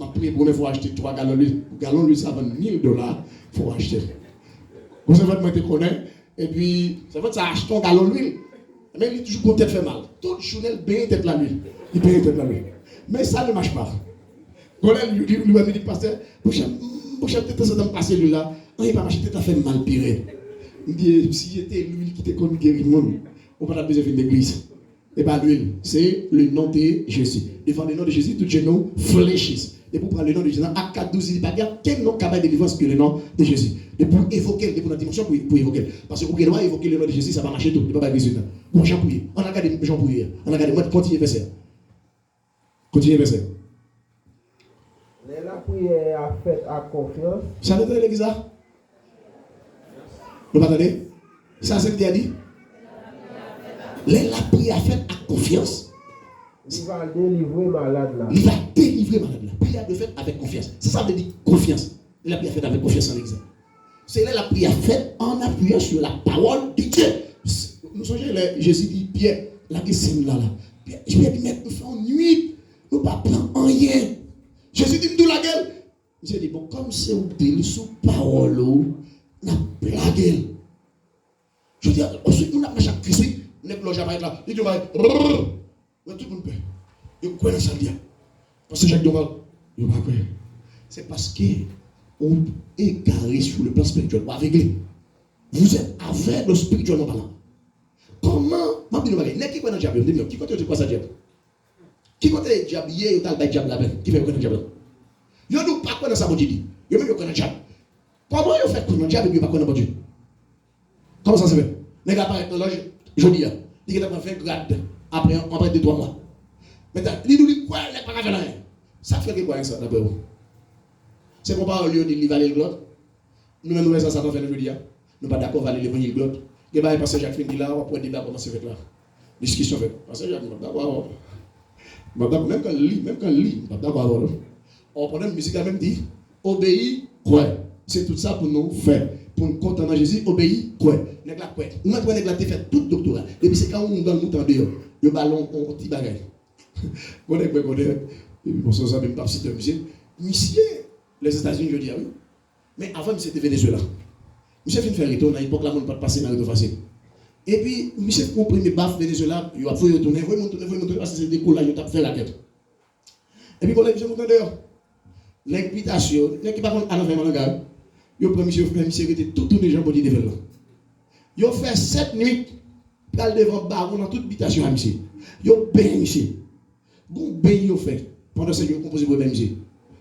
pris pour une fois acheter 3 gallons d'huile. Gallon d'huile, ça vaut $1000. Il faut acheter. Vous savez, moi, je connais. Et puis, ça fait que ça achète un gallon d'huile. Mais il est toujours content de faire mal. Toute journée, il paye tête la nuit. Il paye tête la nuit. Mais ça ne marche pas. Quand il lui a dit, pasteur, prochaine tête, ça va me passer lui là. Non, il va marcher tête à faire mal pire. Il dit, si j'étais l'huile qui était connu guérir le monde, on va pas besoin d'une église. Et bien l'huile, c'est le nom de Jésus. Devant le nom de Jésus, tout genou fléchisse. Et pour prendre le nom de Jésus, à 4, 12, il n'y a pas quel nom capable de délivrance que le nom de Jésus. Et pour évoquer, pour la dimension, pour évoquer. Parce que pour qu'il doit évoquer le nom de Jésus, ça va marcher tout. Il ne va pas résultat. Pour Jean Pouillet. On a regardé Jean Pouillet. On a regardé, moi, continuez verset. Continuez verset. La prière a fait à confiance. Ça veut dire l'église là? Vous m'entendez? Ça, c'est ce qu'il a dit? La prière faite à confiance. Il va délivrer malade là. Il va délivrer malade là. Prière de fait avec confiance. Ça veut dire confiance. La prière faite avec confiance en l'exemple. C'est là la prière faite en appuyant sur la parole de Dieu. Nous songez, Jésus dit, Pierre, la question là. Je vais dire, nous faisons nuit. Nous ne pas prendre rien. Jésus dit, nous la gueule. Jésus dit, bon, comme c'est où dit, sous parole, nous blagué. Je veux dire, ensuite, nous n'avons pas chaque Christ. Ne plonge pas là. Il dit, tout le monde peut. Il croit dans ça. Parce que Jacques Doral, il va croire. C'est parce qu'on est égaré sur le plan spirituel, pas aveuglé. Vous êtes aveugle spirituellement parlant. Comment, ma vie, n'est-ce qui croit dans le diable? Qui compte quoi ça diable? Qui compte le diable? Il y a le diable là-bas. Qui fait quoi dans le diable? Il n'y a pas quoi dans ça, mon Dieu. Il y a même quoi dans le diable. Comment il fait quoi dans le diable et il n'y a pas quoi dans le Dieu? Comment ça se fait? N'est-ce pas dans l'âge? Je dis, il a fait grade après 2-3 mois. Maintenant, il nous dit quoi, il n'est pas faire rien. Ça fait quoi ça, d'après vous? C'est qu'on parle au lieu de valer le glotte. Nous-mêmes, nous, ça fait le dire. Nous pas d'accord, valer le premier glotte. Et bien, parce que Jacques finit là, on va pouvoir débat commencer avec là. Discussion avec. Parce que Jacques, nous pas d'accord. Même quand il lit, nous pas d'accord. On prend une musique, même dit, obéis, quoi. C'est tout ça pour nous faire. Pour nous compter dans Jésus, obéis, quoi. N'est-ce pas quoi. Nous, maintenant, nous avons fait tout doctorat. Et puis, c'est quand on donne nous en dehors. Le ballon, on petit bagage. On est quoi, on s'en sort même pas si tu es musée. Monsieur, les États-Unis, je dis, oui. Mais avant, monsieur était Venezuela. Monsieur fait faire retour, à l'époque, là, on ne peut pas passer dans le retour facile. Et puis, monsieur compris mes baffes Venezuela, il a fait retourner, il va retourner, parce que c'est des coups là, il a fait la tête. Et puis, quand monsieur monte dehors, l'invitation, qui va prendre à l'envers, il a monsieur était tout tourné, Jean Bodi devant là. Il a fait 7 nuits, il a devant baron dans toute habitation à monsieur. Il a payé monsieur. Bon, bain il fait, pendant ce temps, il a composé pour monsieur.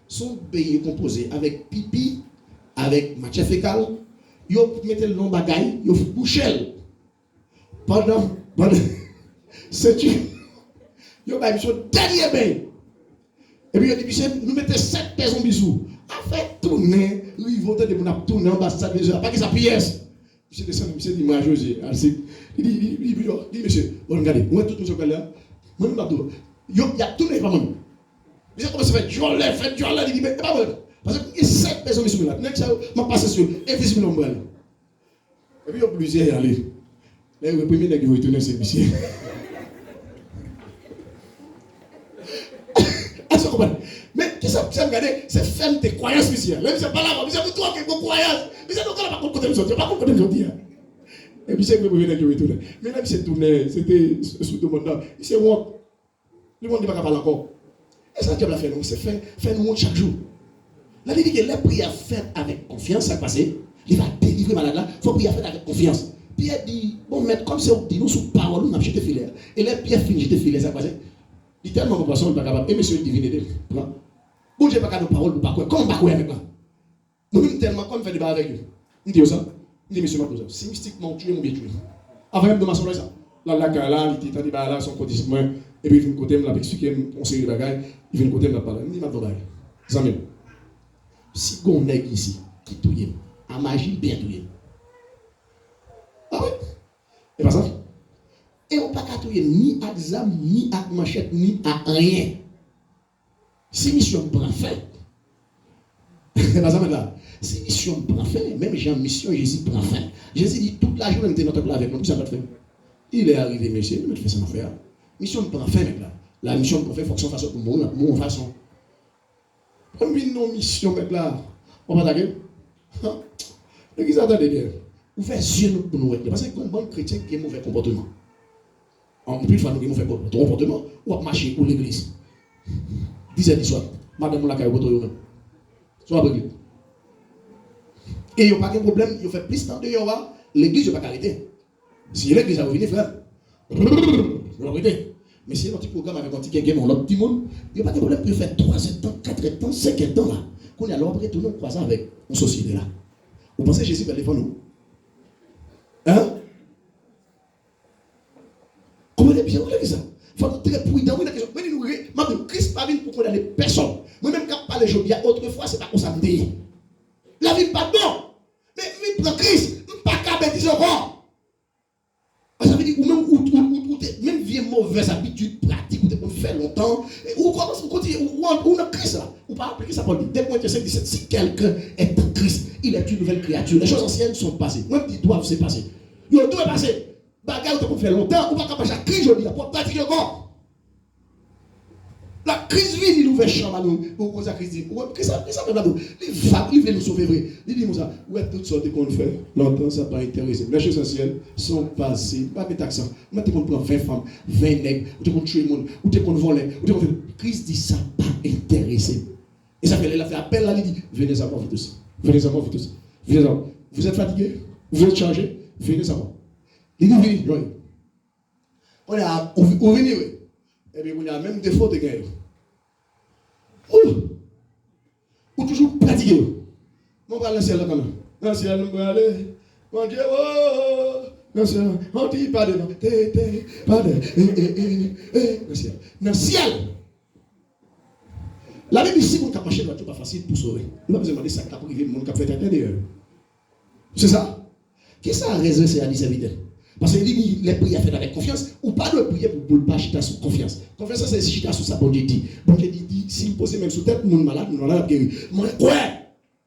Son bain est composé avec pipi, avec matière fécale. Ils mettaient le long bagaille, ils ont couché. Pendant 7 jours, ils ont mis son dernier bain. Et puis, ils ont dit, nous mettons 7 personnes en bisous. A fait tourner, ils vont tourner en ambassade, pas que ça pièce. Monsieur descend, monsieur dit, moi, José, il dit, monsieur, regardez, moi, tout ce là, moi, il y a tourné, pas moi. Ils ont commencé à faire Jolet, il dit, mais pas vrai. Parce qu'il y a 7 personnes qui sont là. Next, je vais passer sur invisible ombrelle. Et puis, il y a plusieurs aller. Là, le premier qui va retourner, c'est monsieur. Est-ce que vous comprenez? Mais qu'est-ce que vous regardez? C'est ferme tes croyances, monsieur. Même si c'est pas là, mais c'est pour toi qui as vos croyances. Mais c'est donc là, pas contre côté de sortir, pas contre côté de sortir. Et puis, c'est le premier qui va retourner. Mais là, il s'est tourné, c'était sous tout le monde. Il s'est honte. Le monde ne va pas parler encore. Et ça, Dieu l'a fait, nous, c'est faire nous honte chaque jour. Là, il dit que les prières faites avec confiance, ça passe, il va délivrer malade là, il faut prier faites avec confiance. Pierre dit, bon, maître, comme c'est on dit, nous sous parole, nous avons jeté filaire. Et les pierres finissent jeter filaire, ça passe. Il dit tellement de poisson, il n'est pas capable. Et monsieur, il divine, bon, je n'ai pas qu'à nos paroles, pas quoi. Comment on va quoi avec moi? Nous-mêmes, tellement, comme on fait débat avec lui. Il dit ça. Il dit, monsieur, si mystiquement tuer, mon bien tuer. Avant même de m'assurer ça. Là, il dit, il là, son côté, et puis il vient côté, il m'a expliqué, on s'est dit, il vient côté, il m'a parlé. Il dit, ma bagaille. Zamil. Si on est ici, qui touille, à magie, bien touille. Ah oui? Et pas ça? Et on ne peut pas touiller ni à examen, ni à manchette, ni à rien. Si mission prend fin, c'est pas ça maintenant. Si mission prend fin, même Jean mission, Jésus prend fin. Jésus dit toute la journée, il était notre avec nous, puis ça va te faire. Il est arrivé, monsieur, il fait ça en faire. Mission prend fin maintenant. La mission prend fin, il faut que ça fasse pour moi, mon façon. Comme une non-mission maintenant, on va d'ailleurs. L'église attendez bien. Vous faites yeux pour nous. Parce que comme bon chrétien qui a mauvais comportement. En plus, il faut nous mauvais comportement. Ou à marcher pour l'église. 10h du soir. Madame la caille, vous même. Soit après. Et il n'y a pas de problème. Il fait plus de temps de l'église, il n'y a pas arrêter. Si l'église a revenu, frère. Mais si notre programme avec un petit quelqu'un, on l'autre petit monde, il n'y a pas de problème. Il fait 3 ans, 4 ans, 5 ans là. Qu'on est alors après tout le monde croisant avec une société là. Vous pensez que Jésus va défendre nous? Hein? Comment est bien, vous ça? Il faut être très prudent. Maintenant, Christ pas venu pour condamner personne. Moi-même, quand je parle aujourd'hui, autrefois, c'est pas comme ça me dit. La vie pas bon. Mais vie pour Christ, pas qu'à bêtiser encore. Ça veut dire, ou même vieille mauvaise habitude pratique, ou tu fait longtemps, ou commence à continuer, ou on Christ là, ou pas appliquer ça pour lui. Dès que 5, 17, si quelqu'un est en Christ, il est une nouvelle créature. Les choses anciennes sont passées. Même ils doivent se passer. Ils doivent passer. Bagarre, tu fait longtemps, ou pas capable de crise aujourd'hui, pour pratiquer encore. La crise vient, il ouvre champ à nous. Pour la crise dit, qu'est-ce que ça fait là-dedans? Il veut nous sauver vrai. Il dit, ça, ouais, toutes sortes qu'on fait, longtemps, ça n'a pas intéressé. Les choses essentielles sont passées. Pas mettre accent. Maintenant, on prend 20 femmes, 20 nègres, ou tu tuer le monde, ou tu voler, ou tu Christ dit, ça n'a pas intéressé. Et ça fait, elle a fait appel là, il dit, venez à moi, vous tous. Venez à moi, vous tous. Venez à moi. Vous êtes fatigués? Vous êtes chargés? Venez à moi. Il dit, venez. On est à venir, oui. Et bien, il y a même des fautes de guerre. Ou toujours pratiquer. Mon bras, le ciel, là, quand même. Dans le ciel, nous allons aller. Mon Dieu, oh, Dans le ciel, on dit pas de pas de dans le ciel. La Bible dit si on ne marcher droit, c'est pas facile pour sauver. Nous avons demandé ça qui a privé, mon cap fait intérieur. C'est ça. Qui ça a raison, c'est à dire serviteur. Parce qu'il dit les prières faites avec confiance, ou pas de prier pour ne pas chiter sous confiance. Confiance, c'est chiter sous ça, bon Dieu dit. Bon Dieu dit, si vous posez même sous tête, mon malade, mon malade a guéri. Moi, quoi?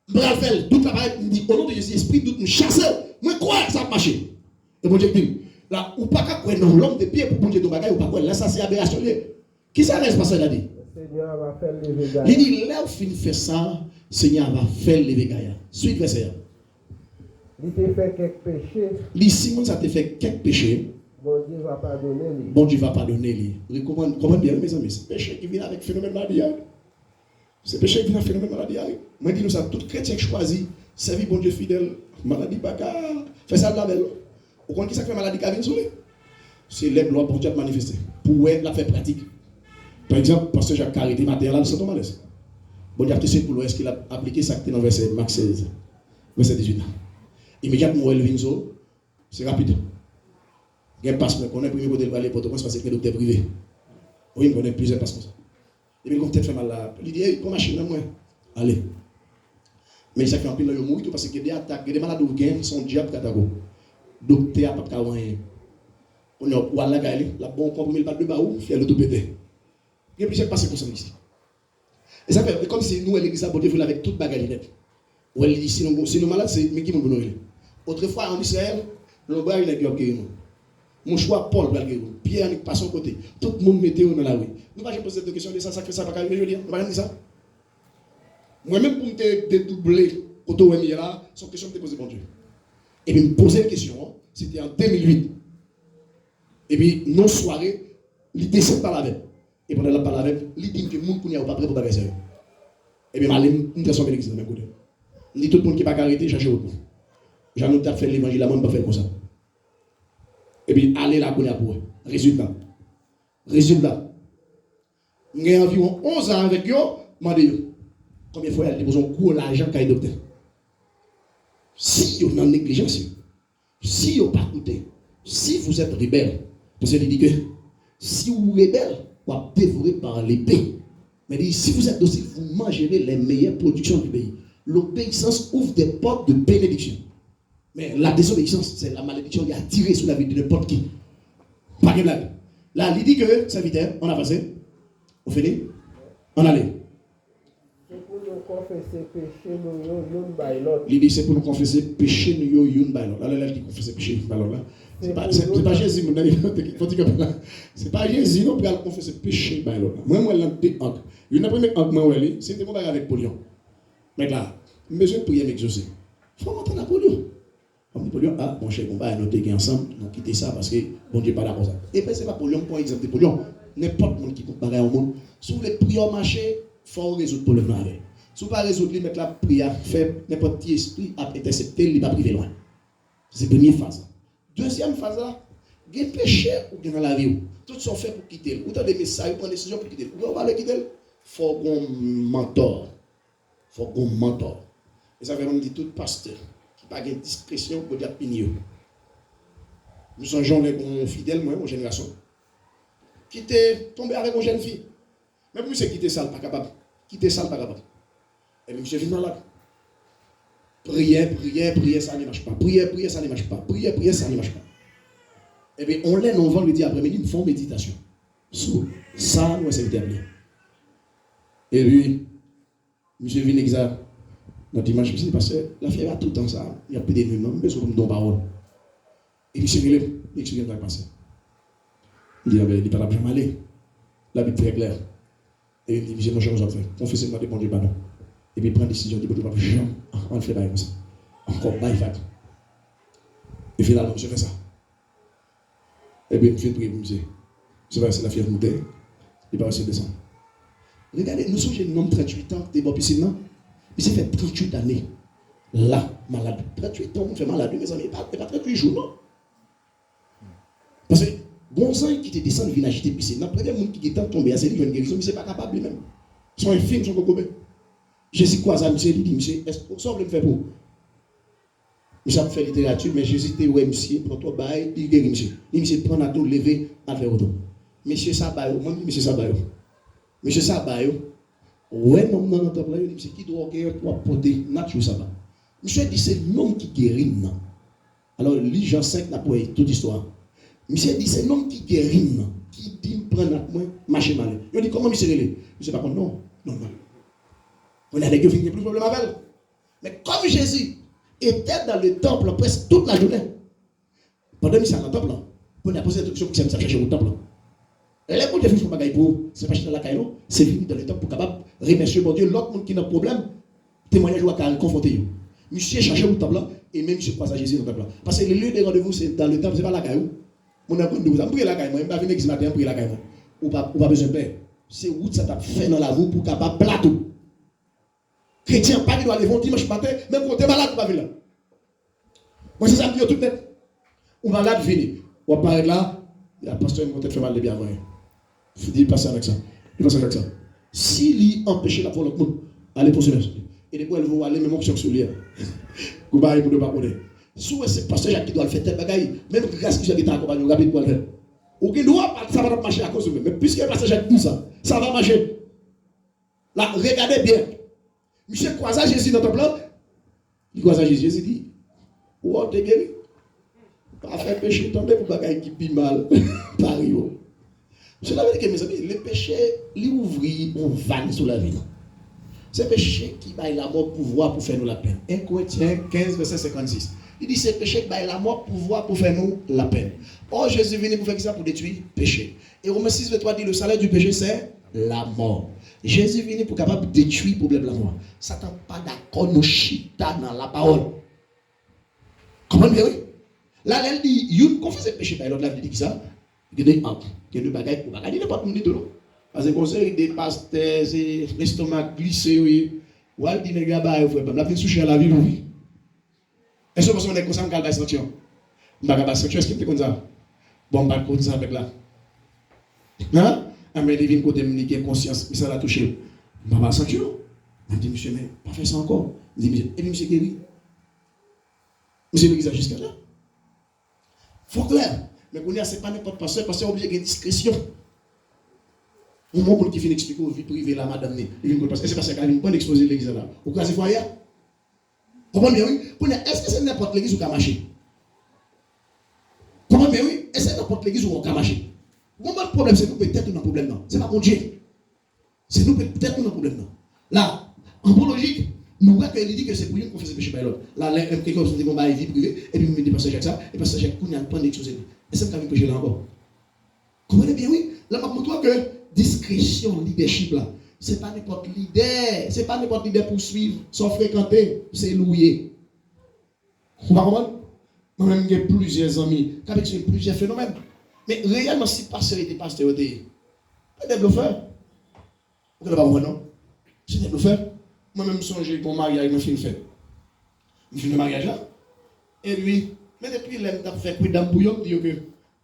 Bras fait, doute la parole, me dit, au nom de Jésus, esprit, doute, me chasse. Moi, quoi, ça va marcher. Et bon Dieu dit, là, ou pas qu'à quoi, non, l'homme de pied pour bon Dieu de bagaille, ou pas quoi, là, ça c'est aberration. Qui ça reste passer là dit? Le Seigneur va faire lever Gaïa. Il dit, là où fin fait ça, le Seigneur va faire lever Gaïa. Suite verset. Il t'a fait quelques péchés. Il dit, si ça te fait quelques péchés, Bon Dieu va pardonner lui. bon Dieu va pardonner lui. Comment bien, mes amis, c'est péché qui vient avec phénomène maladie. C'est péché qui vient avec phénomène maladie. Moi, je dis nous ça, tout chrétien choisi, servir bon Dieu fidèle, maladie baka, fait ça de la belle. Vous comprenez qui ça fait maladie qui vient sur lui? C'est les lois pour Dieu manifester. Pour la faire pratique. Par exemple, parce que Jacques Carité matin là, c'est ton malaise. Bon Dieu a testé pour l'ouest qu'il a appliqué ça dans le verset Marc 16, verset 18. Immédiatement, il vient sur, c'est rapide. Il y a un passe, mais qu'on a premier côté de aller pour parce que c'est un docteur privé. Oui, on a plusieurs passes comme ça. Et puis, quand peut-être fait mal là, il dit, hey, pour machine, moi. Allez. Mais ça fait un peu de mourir parce que des attaques, des malades qui sont diable katago. Docteur a pas de rien. On a ou à la gaille, la bonne comprimé le pas de baou, fait le tout pété. Il y a plusieurs passes comme ça ici. Et ça fait comme si nous, l'église, bon Dieu, avec toute bagarre net. Ou elle dit, si nous malades, c'est mais qui m'ont donné. Autrefois, en Israël, le bras, il a guéri. Mon choix, Paul, Pierre, n'est pas son côté. Tout le monde mettait dans la rue. Nous ne pouvons pas poser cette question de ça, ça fait ça, pas arriver, je veux dire. Nous ne pouvons pas dire ça. Moi-même, pour me dédoubler, quand on est là, c'est une question que je me posais, bon Dieu. Et puis, me poser une question, c'était en 2008. Et puis, non soirée, il descend par la veille. Et pendant la par la veille, il dit que le monde n'est pas prêt pour bagager. Et puis, je me transforme l'église de même côté. Il dit tout le monde qui n'est pas arrêté, cherchez autre. J'en ai fait l'évangile, la main pas faire comme ça. Et puis, allez là, pour pour résultat. Résultat. J'ai environ 11 ans avec eux, je me dis, combien de fois ils ont besoin de l'argent quand ils docteur? Si vous êtes en négligence, si vous n'avez pas écouté, si vous êtes rebelle, parce qu'il dit que si vous êtes rebelle, vous êtes dévoré par l'épée. Mais il dit, si vous êtes docile, vous mangerez les meilleures productions du pays. L'obéissance ouvre des portes de bénédiction. Mais la désobéissance, c'est la malédiction qui a tiré sur la vie de n'importe qui. Pas de blague. Là, il dit que, serviteur, on a passé. On finit. On allait. C'est pour nous confesser péché, nous yon by l'autre. Il dit c'est pour nous confesser péché, nous yon by l'autre. Là, il dit confesser péché, by l'autre. C'est pas Jésus, mon ami. C'est pas Jésus, non, pour confesser péché, by l'autre. Moi, là, des encres. Une première encre, moi, c'est mon bagage avec Polion. Mais là, besoin de prier avec José. Il faut rentrer dans Polion. Napoléon, ah, mon cher, on va noter ensemble, nous quitter ça parce que bon Dieu pas d'accord ça. Et puis c'est pas Napoléon pour exemple Napoléon, n'importe qui compare au monde, si vous voulez prier au marché, il faut résoudre le problème avec. Si vous ne pas résoudre, mettre la prière faible, n'importe qui esprit a intercepté, il ne va pas priver loin. C'est la première phase. Deuxième phase là, il y a des péchés ou dans la vie. Tout sont faits pour quitter. Ou dans des messages, ou prendre des décisions pour quitter. Ou on va le quitter, il faut qu'on mentor. Il faut qu'on mentor. Et ça fait on dit tout pasteur. Pas de discrétion pour dire pignon. Nous sommes gens fidèles, moi, mon génération, qui était tombé avec une jeune fille. Même monsieur quitter ça, pas capable. Quitter ça, pas capable. Et puis monsieur vient là. Prière, ça ne marche pas. Prière, ça ne marche pas. Prière, ça ne marche pas. Et bien, on l'aide, on va le dire après-midi, nous faisons méditation. Sur ça, nous, c'est bien. Et puis, monsieur vient exact. Dans dimanche, je me parce que la fille va tout le temps ça. Il y a plus de nuits, même besoin de parole. Et puis, c'est vrai, il va passer. Il dit, il n'est pas là, je vais aller. La Bible est claire. Et il dit, j'ai mon cher, j'ai fait. Confessez-moi de bon Dieu, pardon. Et puis, il prend une décision, il dit, bon Dieu, on le fait pas comme ça. Encore, pas, il fait. Et finalement, je fais ça. Et puis, je fais prier pour monsieur. C'est vrai, c'est la fille de monter. Il va aussi descendre. Regardez, nous sommes un homme de 38 ans, des bons piscines, non? Il s'est fait 38 années. Là, malade. 38 ans, on fait malade, mes amis. Il n'y a pas 38 jours, non? Parce que, bon sang qui te descend, vient agiter piscine. La première monde qui est tombé à cette guérison, il n'est pas capable lui-même. Son infime, son cocobé. Jésus quoi ça, monsieur, il dit, monsieur, est-ce que ça, vous me faire pour? Monsieur a fait littérature, mais Jésus était ouais, monsieur, prend toi bail, il guérit monsieur. Il monsieur prend à tout lever à faire auto. Monsieur Sabayo, moi monsieur Sabayo. Monsieur Sabayo, ouais, non, non, non, monsieur qui doit guérir pour porter nature Sabayo. Monsieur dit c'est l'homme qui guérit, non. Alors, lui, Jean 5 n'a pas toute l'histoire. Monsieur dit c'est l'homme qui guérit, non. Qui dit prendre notre main, marcher mal. Il dit comment monsieur relé? Monsieur pas contre non, non, non. On a des gens qui n'ont plus de problème avec elle. Mais comme Jésus était dans le temple presque toute la journée, pendant qu'il est dans le temple, on a posé l'instruction que ça chercher au temple. Les gens qui font des pour c'est pas dans la caille, c'est venu dans le temple pour capable remercier mon Dieu. L'autre monde qui a un problème, témoignage ou à confronter. Monsieur cherchait au temple et même monsieur croise à Jésus dans le temple. Parce que le lieu de rendez-vous, c'est dans le temple, c'est pas la caille. Mon ami, vous avez pris la caille, moi, je vais venir ce matin pour la caille. Ou pas besoin de paix. C'est où ça t'a fait dans la roue pour capable plateau. Chrétien, pas qu'il doit aller dimanche matin, même quand tu es malade, tu vas venir là. Moi, c'est ça que je dis tout net. On va là venir. On va parler là, il y a un pasteur qui va peut-être faire mal de bien avant. Il faut passer avec ça. Il passe avec ça. S'il empêche la volonté de monde, allez pour cela. Et des fois, elles vont aller même option sur lui. Vous ne pouvez pas connaître. Si c'est pasteur Jacques qui doit le faire, tel bagaille, même grâce que Jacques est accompagné, on va le faire. Aucun doit pas, ça va pas marcher à cause de vous. Mais puisque le pasteur Jacques dit ça, ça va marcher. Là, regardez bien. Monsieur croise Jésus dans ton plan. Il croise Jésus. Jésus dit, où t'es guéri? Pas faire péché, tomber pour bagaille qui pis mal. Paris. C'est la vérité, mes amis. Le péché, lui ouvrit on vanne sur la vie. C'est péché qui baille la mort pouvoir pour faire nous la peine. 1 Corinthiens 15, verset 56. Il dit c'est péché qui baille la mort pouvoir pour faire nous la peine. Or, Jésus est venu pour faire ça pour détruire le péché. Et Romains 6, verset 3 dit le salaire du péché, c'est la mort. Jésus est venu pour capable détruire le problème de la mort. Satan pas d'accord nous chita dans la parole. Comment bien oui? Là, elle dit, il confesse le péché, l'autre là, il dit ça. Il dit, il y a deux bagailles pour bagaille, il n'est pas tout le monde. Parce que conseil des pasteurs, l'estomac glissé, oui. Ou elle dit, les gars, il faut pas la soucher à la vie, oui. Est-ce que vous avez comme ça, on garde la sanction? On va garder la sanction, est-ce que vous avez comme ça? Bon, on va comme ça avec là. Hein? Mais il vient côté me dire conscience, mais ça l'a touché. Je ne vais pas sentir. Je dis, monsieur, mais pas faire ça encore. Je dis, monsieur, et puis monsieur guéri. Monsieur l'église jusqu'à là. Il faut clair. Mais qu'on ce n'est pas n'importe pasteur, parce qu'on est obligé de discrétion. Au moment où il finit d'expliquer aux vies privées, la madame, il vient parce que c'est parce qu'elle vient pas d'exposer l'église là. Au cas où il foyer. Comment bien oui? Est-ce que c'est n'importe l'église où on a marché? Comment bien oui? Est-ce que c'est n'importe l'église où on a marché? Mon problème, c'est nous peut-être nous un problème non. C'est pas mon Dieu. C'est nous peut-être nous un problème non. Là, en bon logique, nous voyons qu'il dit que c'est pour nous qu'on fait ce péché par l'autre. Là, quelqu'un qui dit qu'on va vie privée, et puis nous mettons passer Jacques ça, et passer Jacques, qu'on a un point d'exposer. Est-ce que vous avez péché là encore? Comprenez bien, oui? Là, je montre que discrétion, leadership là, c'est pas n'importe leader, c'est pas n'importe leader pour suivre, sans fréquenter, c'est louer. Vous comprenez? Moi-même, j'ai plusieurs amis, avec plusieurs phénomènes. Mais réellement, si pasteur était pasteur, pas de bluffeur. Vous ne pouvez pas voir, non? C'est des bluffeurs. Moi-même, songe pour mariage, je me fait. Je fais le mariage là. Et lui, mais depuis qu'il a fait plus d'ambouillon, il dit que,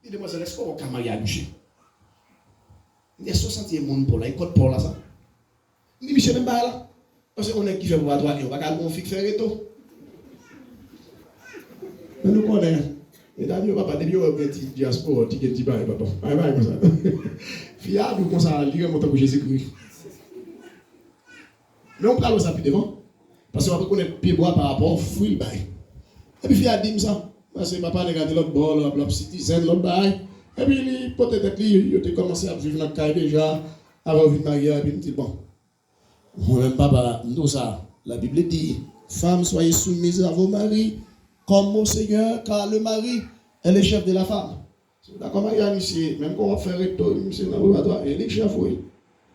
il dit, moi, c'est est-ce qu'on va marier à monsieur? Il y a 60 monde pour là, il compte pour là, ça. Il dit, monsieur, même pas là. Parce qu'on est qui fait pour droit, et on va garder mon fils faire et tout. Mais nous connaissons. Et d'ailleurs, papa, depuis qu'on a un petit diaspora, un petit bail, papa. Aïe, comme ça. Fiable, comme ça, lire mon temps pour Jésus-Christ. Mais on parle de ça plus devant. Parce qu'on va connaître pied bois par rapport au fruit bail. Et puis, fiable dit ça. Parce que papa a regardé l'autre bord, l'autre citizen, l'autre bail. Et puis, peut-être qu'il a commencé à vivre dans le caille déjà, avant de marier, et puis il dit bon. Moi-même, papa, nous ça. La Bible dit femmes, soyez soumises à vos maris. Comme au Seigneur, car le mari est le chef de la femme. D'accord, il y a monsieur, même quand on fait recto, monsieur, il est chef, oui.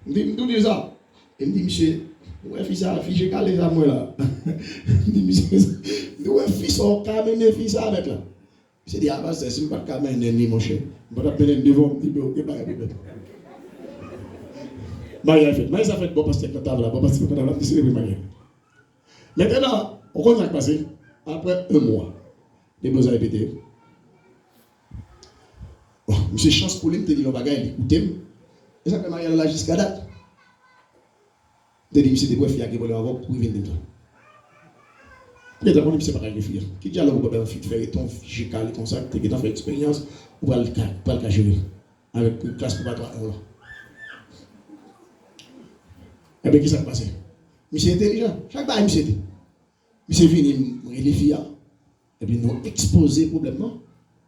Il me dit ça. Il me dit, monsieur, ouais, fils, j'ai calé ça, moi là. Il me dit, monsieur, ouais, fils, on a amené fils avec là. Je dis, ah, bah, c'est pas qu'à amener ni mon cher. Je vais t'appeler devant, il me dit, ok, bah, Marie a fait. Marie a fait, bon, parce que c'est table là, bon, parce que c'est table là, c'est célébrer Marie. Maintenant, on connaît ce qui passé. Après un mois, les beaux à répéter. Bon, monsieur Chance pour lui, te dit le bagage, écoutez-moi. Et ça, quand Marie là jusqu'à date. Te dit, monsieur, des fois, il y a qui veulent avoir pour y venir. Il y a des gens qui ne pas réfléchir. Qui dit alors, vous pouvez faire ton fichier calé comme ça, tu as fait expérience, vous pouvez le cacher avec une classe préparatoire. Et bien, qui s'est passé? Monsieur intelligent, chaque fois, monsieur était. Monsieur venu, il est fier. Et puis, nous exposer le problème.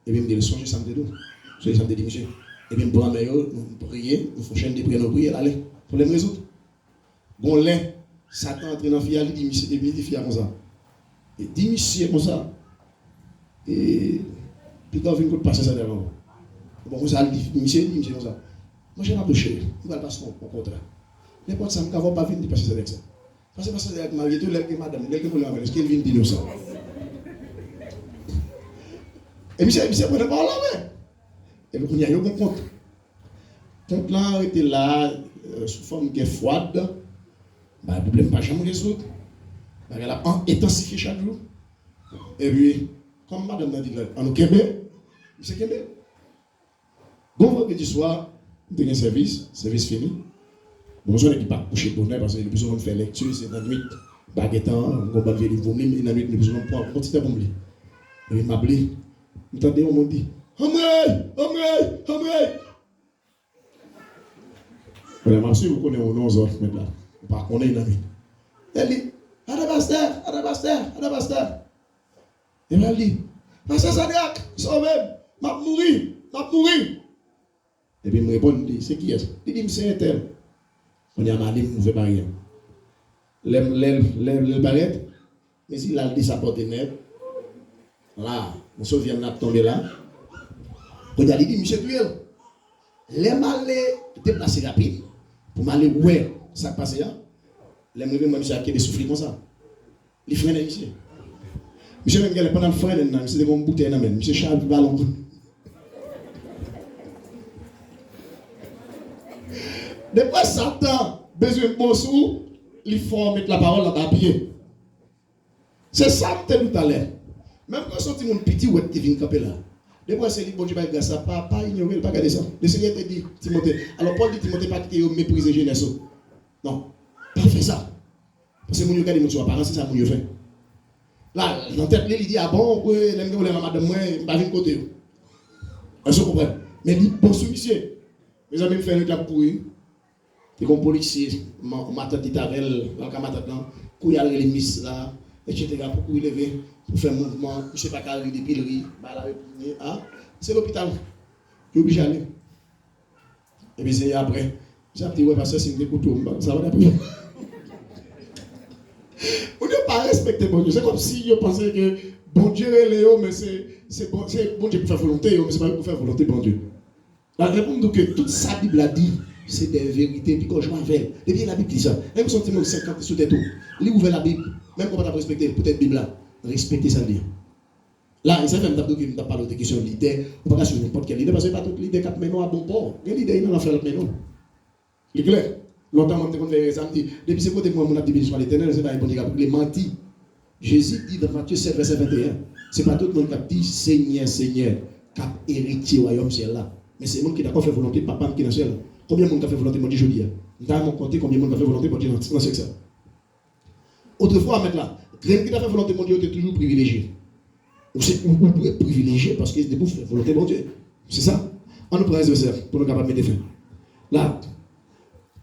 Et puis, nous changer samedi d'eau. Je samedi dit, monsieur. Et puis, nous prenons nous prier, nous faisons chaîne de prière, nous prier, allez, problème résoudre. Bon, là, Satan entre dans la fière, il dit, monsieur, et puis il dit, fier comme ça. Et dit, monsieur, comme ça. Et puis, quand on vient de passer ça devant. Bon, ça, il dit, monsieur, comme ça. Moi, je n'ai pas de chéri, il va le passer au contraire. N'importe ça, je ne vais pas venir passer avec ça. Parce que c'est avec Marie, tout le madame, le que vous l'avez, est-ce qu'elle vient dire ça? Et puis, c'est pas là, ouais. Et puis, il y a eu un compte. Le compte là était là, sous forme de froide. Le problème n'est pas jamais résoudre. Elle a intensifié chaque jour. Et puis, comme madame a dit, on nous Québec, c'est Québec. Bon, vendredi soir, on a un service fini. Bon, je ne pas coucher pour nous parce que nous besoin de faire lecture, c'est dans la nuit. Baguettant, on va faire des vomir, et dans la nuit, nous besoin de prendre un petit peu de Et puis, m'a appelé. Nous entendons, on m'a dit, Amrei! Voilà, monsieur, vous connaissez au nom autres maintenant. On est une amie. Elle dit, Adabaster. Et elle dit, Pasteur Sadiak, sauvez, m'a mouru. Et puis, il me répond, c'est qui est-ce? Il dit, c'est un tel. On y a mal, il ne fait pas rien. Le barrette, mais s'il a dit sa porte net, là, on se vient de tomber là. On a dit, monsieur Tuel, les malais déplacés rapide, pour m'aller ouais, ça passe là. Les malais, monsieur, a des souffles comme ça. Les frères, monsieur. Monsieur, même pendant le frère, c'est comme une bouteille, monsieur Charles Ballon. Depuis Satan, besoin de bon sou, il faut mettre la parole dans le pied. C'est ça que tu as tout à l'heure. Même quand on dit mon petit ou tu viens camper là. Depuis c'est lui, bon Dieu, grâce à pas ignorer, pas garder ça. Le Seigneur te dit, Timothée. Alors Paul dit, Timothée, pas quitter mépriser jeunesse. Non, pas faire ça. Parce que mon Dieu, quand il apparence, c'est ça mon Dieu fait. Là, dans tête, il dit, ah bon, oui, l'aime madame, moi, je ne vais pas venir côté. Est-ce que vous comprenez? Mais il dit, bon soumission. Mes amis me font un étape pour eux. Et comme policier, ma tante dit avec elle, ma tante là, pour y aller les miss là, etc. Pour y lever, pour faire un mouvement, je ne sais pas quelle rue de pilerie, c'est l'hôpital. Je suis obligé d'aller. Et puis c'est après, j'ai dit, ouais, parce que c'est une couteau, ça va d'après. On ne peut pas respecter bon Dieu. C'est comme si je pensais que bon Dieu est Léo, mais c'est bon Dieu pour faire volonté, mais ce n'est pas pour faire volonté bon Dieu. La réponse est que toute sa Bible a dit, c'est des vérités, puis quand je m'en vais, et bien la Bible dit ça. Même si on dit 50 sous tête, il ouvre la Bible, même quand on ne peut pas respecter, peut-être la Bible là, respecter ça dire. Là, il s'est même d'abord qu'il ne parle de question de l'idée, on ne peut pas sur n'importe quelle idée, parce que pas toute l'idée qui a mené à bon port. Il y a l'idée, il en a fait le menon. Il est clair. Longtemps, on me fait ça, depuis ce côté, moi, mon abdi sur l'éternel, c'est pas un bon diable, il est menti. Jésus dit dans Matthieu 7, verset 21, c'est pas tout le monde qui a dit Seigneur, Seigneur, qui a hérité au royaume ciel là. Mais c'est le monde qui n'a pas fait volonté de papa qui est dans le ciel. Combien de monde a fait volonté de Dieu aujourd'hui? Nous avons compté combien de monde a fait volonté de Dieu dans ce sexe. Autrefois, maintenant, quelqu'un qui a fait volonté de Dieu était toujours privilégié. Vous pouvez être privilégié parce que c'est pour faire volonté de Dieu. C'est ça? On nous prend un verset pour nous capables de mettre fin. Là,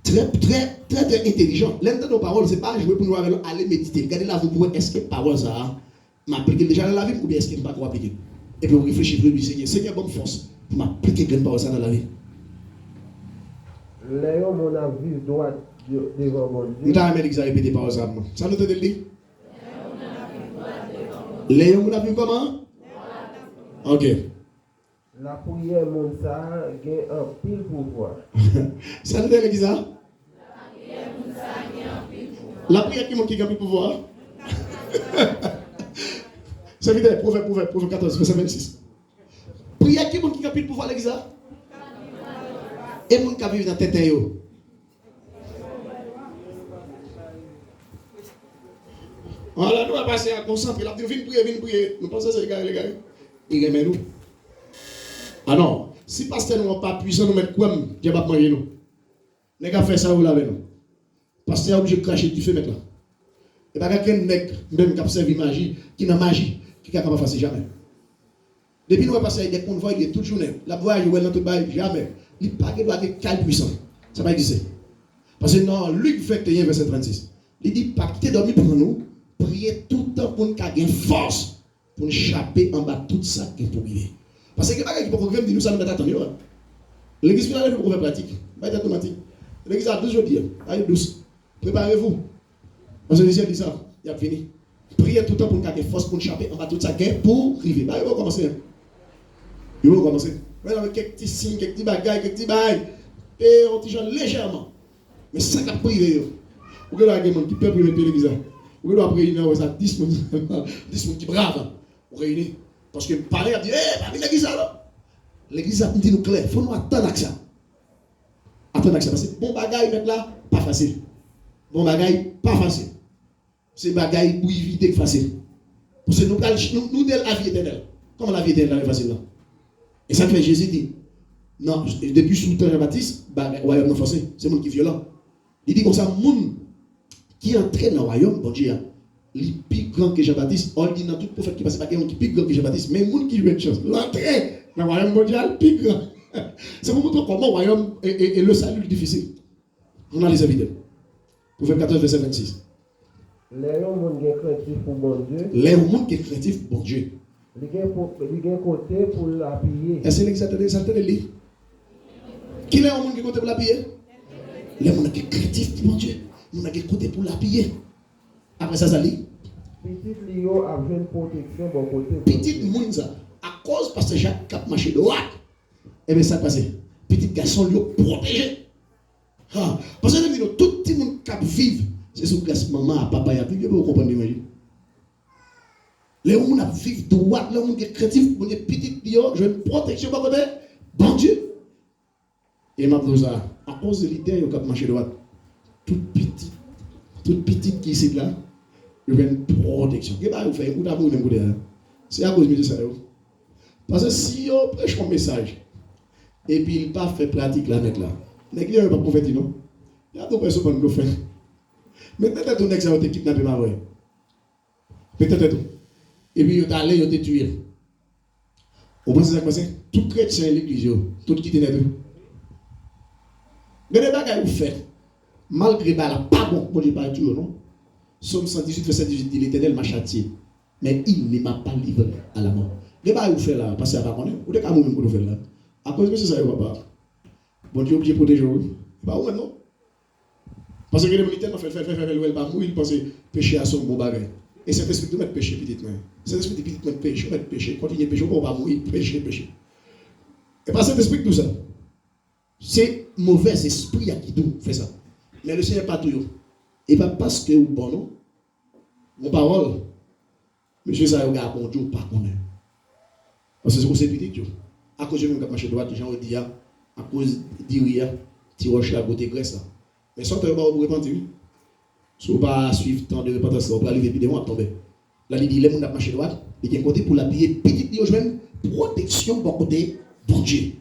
très intelligent. L'un de nos paroles, ce n'est pas jouer pour nous aller méditer. Regardez là, vous pouvez, est-ce que parole ça m'appliquer déjà dans la vie ou bien est-ce qu'il ne pas trop appliquer? Et puis vous réfléchissez, vous dites, Seigneur, bonne force pour m'appliquer une parole ça dans la vie. Léon, mon avis, droite devant mon Dieu. Nous avons répété par ça. Ça nous te dit? Léon, mon avis, comment? Ok. La prière, mon ça, gagne un pile pouvoir. Ça nous dit ça? La prière qui gagne un pouvoir? C'est vite, Proverbe 14, verset 26. Prière qui gagne un pouvoir, l'église? Et mon qui vit dans la tête. Voilà, nous allons passer à concentrer. La vie, viens prier. Nous pensons que c'est les gars. Il remet nous. Ah non, si pasteur nous n'est pas puissant, nous mettons quoi? Dieu va manger nous. Les gars, fait ça, vous l'avez nous. Pasteur, obligé de cracher du feu maintenant. Et pas quelqu'un nègre, même qui a servi magie, qui n'a magie, qui est capable de faire jamais. Depuis nous, on passe avec des convois, il est toute journée. La voie, il est dans tout le bail, jamais. Il n'y a pas de calme puissant. Ça va exister. Parce que dans Luc 21, verset 36, il dit, pas quitter dormir pour nous, prier tout le temps pour nous avoir force, pour nous échapper en bas tout ça qui est pour vivre. Parce que les gens qui peuvent programmer, nous sommes attendus. L'église finale est pour faire pratique. Pas automatique. L'église a 12 jours, allez douce. Préparez-vous. Parce que le Dieu dit ça, il a fini. Priez tout le temps pour nous avoir force, pour nous échapper en bas tout ça qui est pour vivre. Il va commencer. Il va commencer. Avec quelques petits signes, quelques petits bagailles, quelques petits bails. Et on t'y joue légèrement. Mais ça qui a privé. Vous avez des gens qui peuvent priver l'église. Vous avez réunir 10 personnes qui bravent. Vous réunissez. Parce que pareil a dit, pas l'église là. L'église a dit nous clair. Il faut nous attendre à ça. Attendre à ça. Parce que bon bagaille maintenant, pas facile. Bon bagaille, pas facile. C'est bagaille pour éviter facile. Parce que nous de la vie éternelle. Comment la vie éternelle est facile là? Et ça fait Jésus dit, non, depuis sous le temps de Jean-Baptiste, le royaume non forcé, c'est le monde qui est violent. Il dit comme ça, le monde qui entraîne dans le royaume, bon Dieu, il est plus grand que Jean-Baptiste. On dit dans tout prophète qui passe par quelqu'un qui est plus grand que Jean-Baptiste, mais le monde qui joue une chance. L'entrée dans le royaume mondial, plus grand. C'est pour montrer comment le royaume et le salut est difficile. On a les évidents. Prophète 14, verset 26. Les gens qui sont créatifs pour bon Dieu. Les gens qui sont créatifs pour bon Dieu. Il y a un côté pour l'appuyer. Est-ce que l'exaltation de lui? Qui est le monde qui compte pour l'appuyer? Les gens qui sont créatifs pour mon Dieu. Les gens qui comptent pour l'appuyer. Après ça, ça lit. Petit Lio a une protection bon côté. Petit monde, ça, à cause parce que Jacques cap marché de droite. Et bien ça passe. Petit garçon, lui, protégé. Parce que tout le monde qui vivre, c'est sous grâce maman, papa, et puis vous comprenez l'imagine. Les gens qui vivent droit, les gens qui sont créatifs, les petits lions, je veux une protection par côté, bon Dieu. Et ma blouse, à cause de l'idée, ils ont marché droit. Toute petite qui est ici là, je veux une protection. Qu'est-ce que vous faites? Vous d'abord, c'est à cause de ça. Parce que si on prêche un message, et puis il pas fait pratique là, net là, les clients ne sont pas convertis, non? Il y a d'autres personnes qui le faire. Mais peut-être que ton ex a été kidnappé, ma vraie. Peut-être tout. Et puis, il est allé, il est tué. Vous pensez ça passe? Tout chrétien l'église, tout qui tenait tout. Mais les bagages vous faites, malgré ça, pas bon, pour ne pas tuer, non? Somme 118, verset 18, dit l'Éternel m'a châtié, mais il ne m'a pas livré à la mort. Les bagages vous faites là, parce que ça va connaître, ou des cas vous vous faites là. À cause de ça, il ne va pas. Bon Dieu, obligé de protéger vous. Pas où non? Parce que les militaires ont fait, il va mourir, il pense que péché à son bon bagage. Et cet esprit de mettre péché, petit-moi. Cet esprit de mettre péché, continuer péché, on va mourir, péché. Et par cet esprit, tout ça, c'est mauvais esprit qui fait ça. Mais le Seigneur n'est pas tout. Et pas parce que vous bon, non? Mon parole, monsieur, ça regarde bon Dieu, pas qu'on est. Parce que c'est pour ces petits Dieu. À cause de même, quand marché droit, les gens ont dit, à cause d'Iria, tu roches la côté Grèce. Mais sans te vous repentir. Si vous ne pas suivre tant de repentance, vous pouvez arriver et à tomber. Là, il dit, les gens qui marché droit, il y a un côté pour l'appuyer. Petit lieu, je veux une protection pour côté bon Dieu.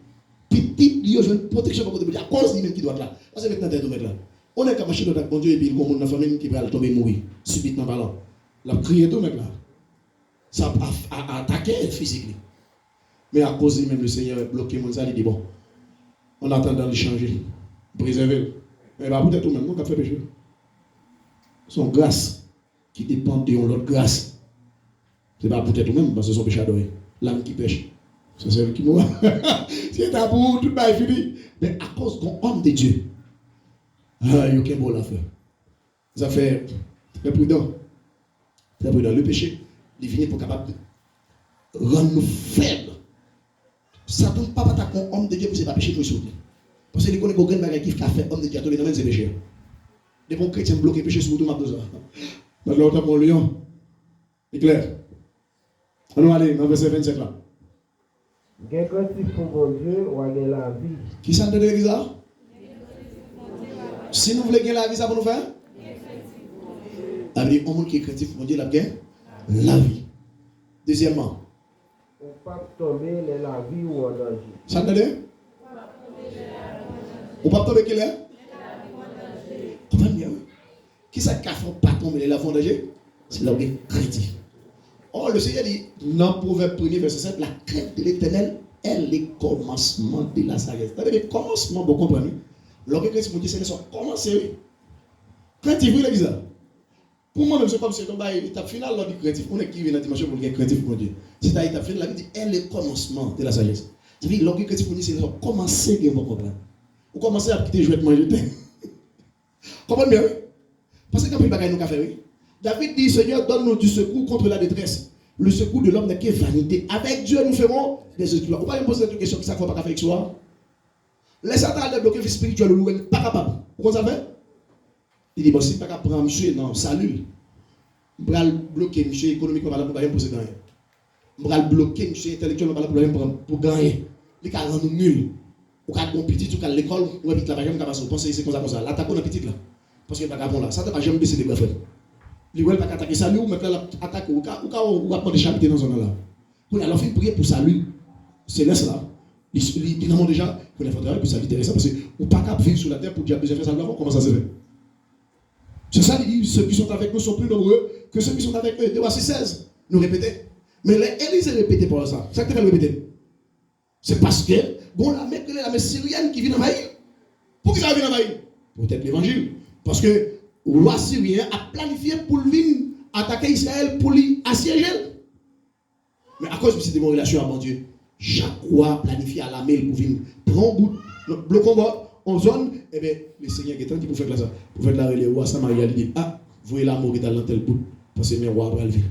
Petit lieu, je veux une protection pour côté bon Dieu. À cause de lui-même qui doit là. Parce que maintenant, tu es là. On est qu'à marcher droit, bon Dieu, et puis il y a une famille qui va tomber mourir. Subitement, ballon. La crié tout, mec là. Ça a attaqué physiquement. Mais à cause de lui-même, le Seigneur a bloqué mon il dit, bon, on attend de changer, préserver. Mais peut-être tout le monde qui a fait péché. Son grâce qui dépend de l'autre grâce. Ce n'est pas peut-être même parce que son péché adoré. L'âme qui pêche. C'est celle qui mourra. C'est un bout, tout est fini. Mais à cause d'un homme de Dieu, il y a aucun bon l'affaire. Ça fait très prudent. Très prudent. Le péché, il finit pour capable de rendre nous faibles. Satan ne peut pas attaquer un homme de Dieu pour ne pas pécher pour le soutenir. Parce qu'il connaît qu'aucun bagage qui fait homme de Dieu à tomber dans les péchés. Des bons chrétiens bloqués péché sur tout ma besoin. Maintenant, on a mon lion. C'est clair. Allons aller dans verset 27 là. Quelqu'un qui pour bon Dieu ou gagner la vie. Qui s'en donne l'église là? Si nous voulons gagner la vie, ça pour nous faire? Avec un monde qui est chrétien, mon Dieu, la gagne la vie. Deuxièmement. Ou pas tomber dans la vie ou en danger. Ça donne? Ou pas tomber qui est? Qui ça qui a fait pas tomber la fondation? C'est l'orgueil craintif. Oh, le Seigneur dit, dans Proverbe 1er, verset 7, la crainte de l'Éternel est le commencement de la sagesse. C'est-à-dire le commencement, vous comprenez? L'orgueil craintif, c'est le commencement. Craintif, vous l'avez dit ça. Pour moi, même, c'est comme si on a une étape finale lors du craintif. On est qui vient dans la dimension pour le craintif, mon Dieu. C'est à l'étape finale, la vie dit, est le commencement de la sagesse. C'est-à-dire l'orgueil craintif, c'est le commencer que vous comprenez. Vous commencez à quitter jouer de manger. Comprenez bien, oui? Parce que quand il n'y a pas de café, oui. David dit, Seigneur, donne-nous du secours contre la détresse. Le secours de l'homme n'est que vanité. Avec Dieu, nous ferons des exploits. Vous pouvez me poser cette question qui ne faut pas faire avec soi. Les satans débloquer vie spirituelle, nous ne sommes pas capables. Pourquoi ça fait? Il dit, bon, si pas capable de prendre monsieur, non, salut. Je vais bloquer monsieur économiquement pour gagner pour se gagner. Je vais bloquer monsieur intellectuellement pour gagner. Il va rendre nul. Ou quand on petit, ou quand l'école, ou quand la bagage, on pense que c'est comme ça. L'attaque on a petit là. Parce que pas là. Ça ne va jamais baisser les bras. Les gens ne vont pas attaquer salut ou mettre l'attaque ou quand on va prendre des charité dans ce zone là. Pour alors faire prier pour salut. C'est laisse là. Ils n'ont déjà qu'on a fait travail pour salut intéressant parce que ou pas capable vivre sur la terre pour dire besoin de faire salut avant. Comment ça se fait? C'est ça, il dit, ceux qui sont avec nous sont plus nombreux que ceux qui sont avec eux. 2 à 16, nous répétons. Mais l'Élysée répétait pour ça. C'est ça que tu vas répéter. C'est parce que, bon, la mère syrienne qui vient envahir. Pourquoi ça vient envahir? Peut-être l'évangile. Parce que le roi syrien a planifié pour venir attaquer Israël pour lui assiéger. Mais à cause de cette relation à mon Dieu, chaque roi planifié à la main pour venir prendre le combat. En zone, eh bien, le Seigneur est tranquille pour faire ça. Pour faire la relais, roi Samaria, il dit, ah, vous voyez l'amour qui est dans tel bout, parce que mes rois doivent le vivre.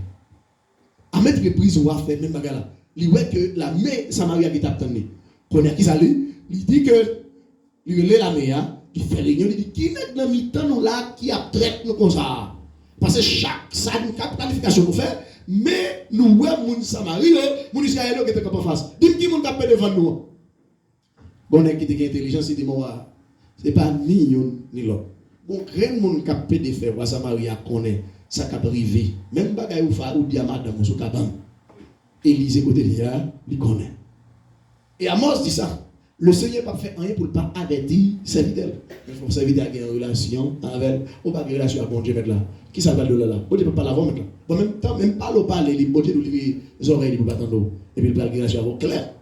À mettre reprise, roi fait même bagarre là. Il voit que la main Samaria qui t'a tenu. Qu'on a qui s'allume, il dit que, il relève la main, il fait réunion, il dit, qui est dans mi-temps là, qui a traité nous comme ça. Parce que chaque, ça a une qualification pour faire, mais nous, mon Samaria, mon Israël qui est en face. Dis-moi qui est capé devant nous. Bon, est qui est intelligent, c'est des mots. Ce n'est pas ni un ni l'autre. Bon, grand monde capé de faire, roi Samaria connaît, ça cap privé. Même bagaille ou fa ou bien madame ou kabam. Élisée côté là, il connaît. Et Amos dit ça. Le Seigneur pas fait rien pour ne pas avertir serviteur. Il faut serviteur avoir une relation avec, ou pas une relation avec mon Dieu là. Qui ça va de là? Bon Dieu peut pas l'avoir maintenant. Bon même temps même pas le parler, il bon Dieu nous livrer les oreilles pour pas attendre. Et puis il va une relation avec clair.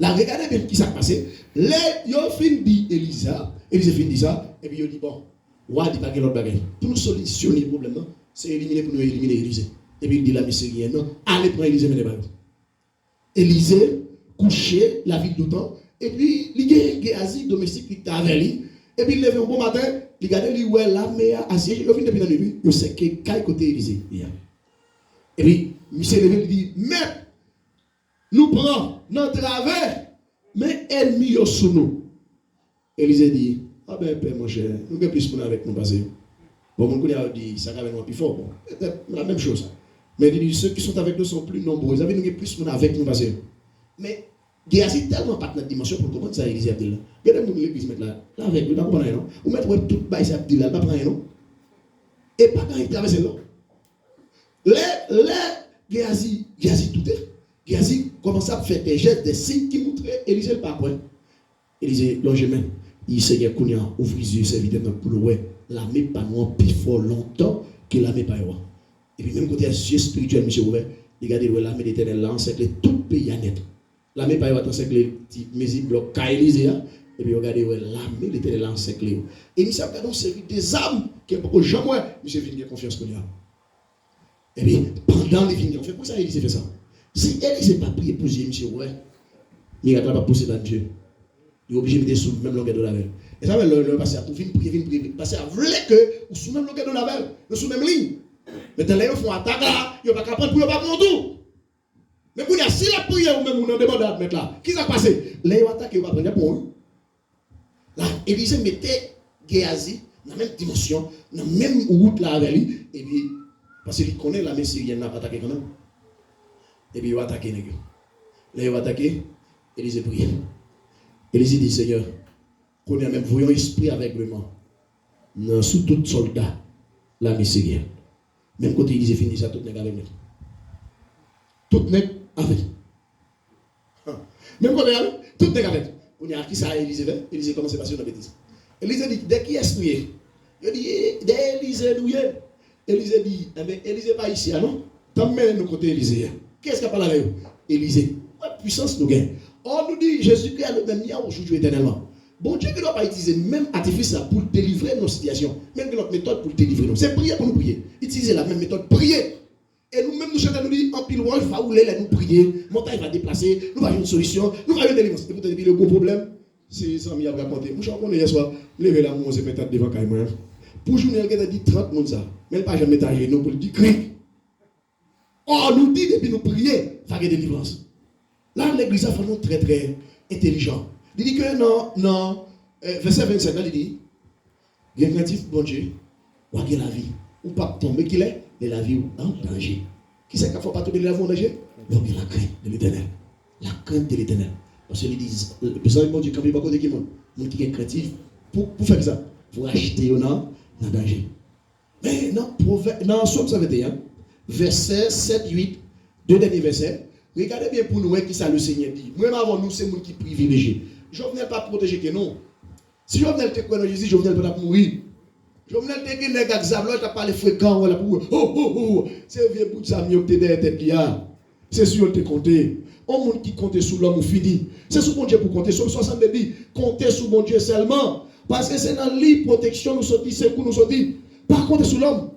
Là, regardez bien qui s'est passé. Les yo fin dit Elisa fin dit ça, et puis il dit bon, roi dit pas que l'autre bagaille. Pour nous solutionner le problème, c'est éliminer pour nous éliminer Élisée. Et puis il dit la miséricorde, non, allez prendre Élisée, mais les bagailles. Élisée, couché, la ville d'autant, et puis il y a Géasi domestique qui est avec lui, et puis il lève un bon matin, il regarde lui, ouais, la mère assiégée, il vient depuis la nuit, il sait que quel côté Élisée. Et puis, monsieur levé, il dit, maître, nous prenons notre travers, mais ennemi sous nous. Élisée dit, ah ben, père, mon cher, nous avons plus avec nous passer. Bon, mon collègue a dit, ça va venir plus fort. Bon, la même chose. Mais il dit, ceux qui sont avec nous sont plus nombreux. Ils avaient nous plus avec nous passer. Mais, Géasi tellement pas de notre dimension pour comprendre ça, Élisée Abdillah. Regardez-moi l'église mettre là. Là avec nous, pas comprendre, non? Ou mettre tout le bail Abdillah, pas prendre, non? Et pas quand il traverse là. Les Géasi tout est. Géasi commence à faire des gestes, des signes qui montraient Élisée le pas. Élisée, logement, il Seigneur Kounia, ouvre les yeux, serviteur pour le ouais. La main pas noire, plus fort longtemps que la main pas noire. Et puis même côté yeux spirituel, monsieur ouvert, regardez la main d'éternel là, encercle tout le pays à net. La main pas noire, encercle les petits mesi blocs, Élisée, et puis regardez la main d'éternel là, encercle. Et nous savons qu'on servir des âmes qui ne peuvent jamais, monsieur vient de confiance Kounia. Et puis pendant les vignes, on fait pour ça, Élisée fait ça. Si Élisée n'a pas prié pour Dieu, monsieur, ouais, il n'a pas poussé dans Dieu. Il est obligé de mettre sous la même longueur de la veille. Et ça, le pasteur, pour venir prier. Parce qu'il voulait que, sous la même longueur de la veille, sous la même ligne. Mais dans les gens font attaque là, ils ne vont pas prendre pour ne pas prendre tout. Mais pour dire, si la prière ou même on demande à mettre là, qu'est-ce qui s'est passé? Les gens attaquent, ils ne vont pas prendre pour eux. Là, Élisée mettait Géasi dans la même dimension, dans la même route là avec lui, et puis, parce qu'il connaît la messe syrienne, il n'a pas attaqué quand même. Et puis il va attaquer les gars. Là il va attaquer, Élisée prie. Élisée dit Seigneur, qu'on a même voyons esprit aveuglement. Sous tout soldat, la miséricorde. Même quand Élisée finit ça, tout n'est avec nous. Tout n'est avec. Même quand on est avec, tout n'est avec. On a qui ça Élisée fait, Élisée commence à passer dans la bêtise. Élisée dit, dès qu'il est esprit, Il dit, d'Élysée, nous, Élysée dit, eh bien, Élysée pas ici, non? Tant même nous côté Élysée. Qu'est-ce qu'il parle avec vous? Élysée. Quelle puissance nous gagne? On nous dit, Jésus-Christ a le même lien aujourd'hui éternellement. Bon Dieu qui ne doit pas utiliser même artifice pour délivrer nos situations, même notre méthode pour délivrer nous. C'est prier pour nous prier. Utiliser la même méthode, prier. Et nous-mêmes, nous chantons, nous disons, en pile roi, va rouler, là, nous prier, montagne va déplacer, nous avons une solution, nous avons une délivrance. Et pourtant, le gros problème, c'est ça, il a raconté. Moi, je suis hier soir, lever la main, on s'est fait devant Caïman. Pour journée, elle a dit 30 personnes ça. Mais elle n'a pas jamais taillé, nous, pour le dire, cri. Oh, nous dit, depuis nous prier, il faut une délivrance. Là, l'église a fait nous très, très intelligent. Il dit que non, verset 27, là, il dit, il y a un créatif, bon Dieu, ou la vie, ou pas tomber qu'il est, mais la vie ou en danger. Qui c'est qu'il ne faut pas tomber la vie en danger? Donc, il y a la crainte de l'éternel. La crainte de l'éternel. Parce qu'ils disent, le président bon Dieu, quand il va côté qui est qui est créatif, pour faire ça, pour acheter dans danger. Mais dans Somme 121, verset 7, 8, deux derniers versets, regardez bien pour nous qui ça le Seigneur dit. Moi, avant nous, c'est nous qui privilégiés. Je ne viens pas protéger que non. Si je viens te croire dans Jésus, je viens pas mourir. Je viens te dire que les gars, là, tu n'as pas les fréquents, voilà, pour c'est vieux bout de ça, mieux que tu es derrière tête là. C'est sûr que tu compté. On monde qui compte sur l'homme, fini. C'est sur mon Dieu pour compter. Sur 60 dit, comptez sur mon Dieu seulement. Parce que c'est dans l'île protection, nous sommes dit, c'est pour nous sommes dit. Par contre, sur l'homme.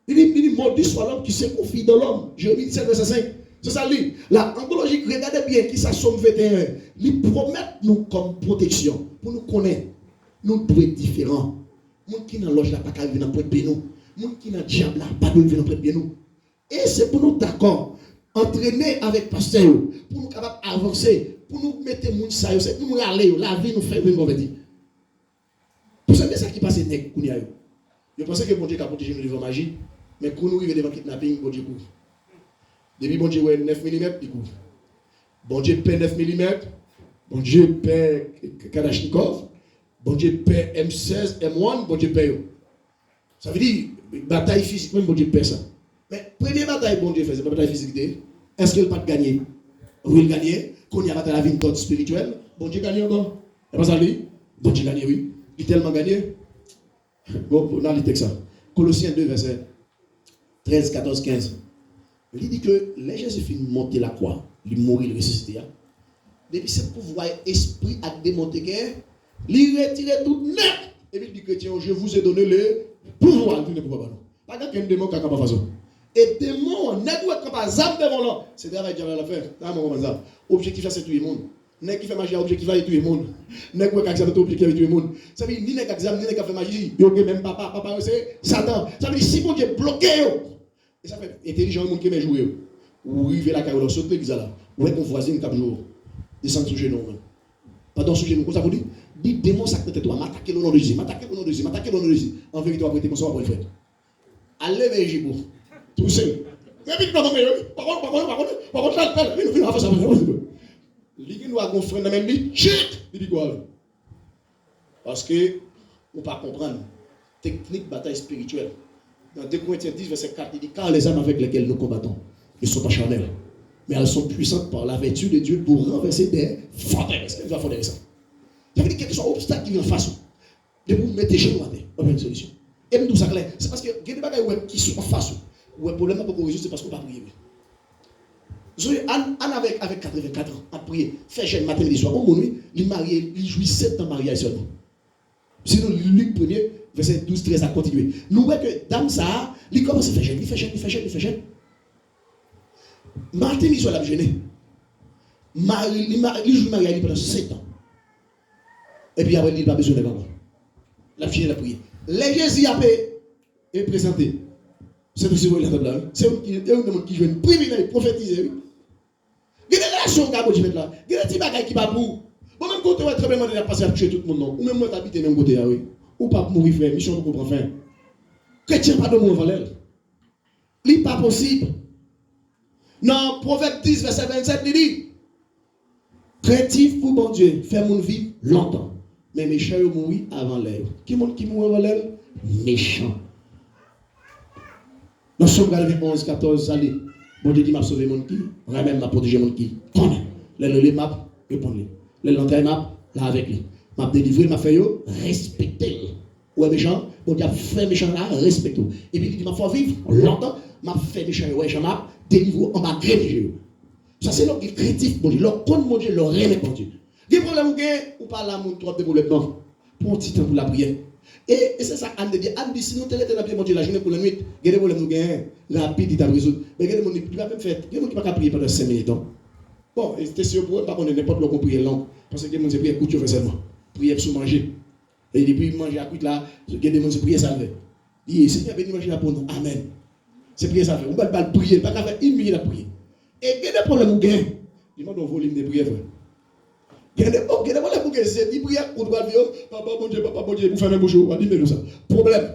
Il dit, maudit soit l'homme qui se confie dans l'homme. Jérémie 17, verset 5. C'est ça, lui. La anthologie, regardez bien qui ça Somme 21. Ils promettent nous comme protection. Pour nous connaître. Nous devons être différents. Moun qui dans loge là, pas qu'à venir dans près de nous. Moun qui dans diable là, pas de venir dans près de nous. Et c'est pour nous d'accord. Entraîner avec pasteur. Pour nous capables d'avancer. Pour nous mettre moun ça. C'est pour nous aller. La vie nous fait une convertir. Pour ça, c'est ça qui passe avec Kounia. Je pensais que bon Dieu a protégé nous devant magie. Mais quand nous arrivons devant kidnapping, bon Dieu couvre. Depuis bon Dieu, 9 mm, il couvre. Bon Dieu paie 9 mm. Bon Dieu paie Kalachnikov. Bon Dieu paie M16, M1, bon Dieu paie. Ça veut dire, bataille physique, même bon Dieu paie ça. Mais première bataille, bon Dieu fait, c'est pas bataille physique. Est-ce qu'il n'a pas gagné? Oui, il gagne. Quand il y a bataille la vie spirituelle, bon Dieu gagne encore. C'est pas ça, lui? Bon Dieu gagne, oui. Il a tellement gagné. Bon, on a le texte ça. Colossiens 2, verset 13, 14, 15. Il dit que les Jésus finissent de monter la croix, il mourit, il ressuscité. Depuis ce pouvoir esprit a démonté que, il retire tout net. Et puis il dit chrétien, je vous ai donné le pouvoir. Pas qu'un démon qui a pas façon. Et démon, n'est pas zam devant là. C'est derrière qui va la faire. Objectif c'est tout le monde. N'est qui fait magie, objectif à tout le monde. N'est qui fait objectif à tout le monde. Ça veut dire ni n'est qui fait magie, il y a même papa c'est Satan. Ça veut dire si mon Dieu bloqué. Et ça fait intelligent, le monde qui m'a joué. Ou arriver la carrière, sauter l'église là. Ou est-ce qu'on voisine 4 jours. Descendre sous genou. Pardon, sous genou. Comment ça vous dit? Dit démon, ça peut-être toi. M'attaquer le nom de Jésus. M'attaquer le nom de Jésus. M'attaquer le nom de Jésus. En vérité, on va prêter mon sang pour le faire. Allez vers Jésus. Tout seul. Mais puis, par contre, il va faire ça. Il nous a gonflé dans la même vie. Chut! Il dit quoi? Parce que, on ne peut pas comprendre. Technique bataille spirituelle. Dans 2 Corinthiens 10, verset 4, il dit, car les armes avec lesquelles nous combattons ne sont pas charnelles, mais elles sont puissantes par la vertu de Dieu pour renverser des forteresses. Qu'est-ce que va faire ça? Ça veut dire quelque chose d'obstacle qui vient en face. De vous mettre chez nous à terre. On a une solution. Et nous, tout ça clair. C'est parce que il y a des bagages qui sont en face. Ou un problème pour qu'on résout, c'est parce qu'on ne peut pas prier. Anne avec 84 ans, a prié, fait jeune matin, midi, soir. Au nuit, il marié, il jouit 7 ans mariage seulement. Sinon, Luc 1er, verset 12, 13 a continué. Nous voyons que dame ça, il commence à faire jeune, il fait jeune. Martin, il soit là, gêné. Il joue mariage pendant 7 ans. Et puis après, il n'a pas besoin de maman. La fille, elle a prié. Les Jésus a présenté. C'est aussi la table là. C'est un qui joue un privilège prophétiser. Il y a des relations qui ont été là. Il y a des petits bagages qui ne sont pas pour. Bon, même quand on va très bien de passer à tuer tout le monde, ou même moi t'habites même côté, oui. Ou pas mourir, frère, mission pour comprendre fin. Chrétien, pas de mon valeur. Ce n'est pas possible. Non, Proverbe 10, verset 27, il dit créatif pour bon Dieu, fait mon vie longtemps. Mais méchant, il mourit avant l'heure. Qui mourit avant l'heure? Méchant. Dans Somme 11, 14, allez. Bon Dieu dit m'a sauvé mon qui? Même m'a protégé mon qui? Connais. Les m'a répondre. Les lanternes m'a là avec lui. M'a délivré, m'a fait respecter. ouais méchant, bon Dieu a fait méchant là, respecte. Et puis il dit, ma faut vivre longtemps, m'a fait méchant, ouais, j'en m'a délivré en bas religieux. Ça c'est l'homme critique, bon Dieu, leur compte mon Dieu, leur remet mon Dieu. Il y a problème ou pas là, mon trop de problème, non. Pour un petit temps pour la prière. Et c'est ça Anne dit. Anne dit, si nous t'es dans mon Dieu la journée pour la nuit, il y a des problèmes nous gagnons, rapide, il t'a résoudre. Mais il y a des gens qui va même faire, il y a des gens qui ne peuvent pas prier pendant 5 minutes. Bon, et c'était sûr pour eux, pas qu'on ait n'importe quoi pour prier long. Parce que il y a des gens qui prient couture seulement. Prier pour manger. Et depuis manger à couture là, il y a des gens qui prient ça avec. Il dit, Seigneur, bénis manger pour nous. Amen. C'est prier ça avec. On ne peut pas prier, pas qu'à faire une minute à prier. Et il y a des problèmes nous gagnons. Il demande au volume de prière. Il y a des problèmes pour que c'est dit prière pour doit dire papa mon Dieu, pour faire un bouche, on va dire ça. Problème.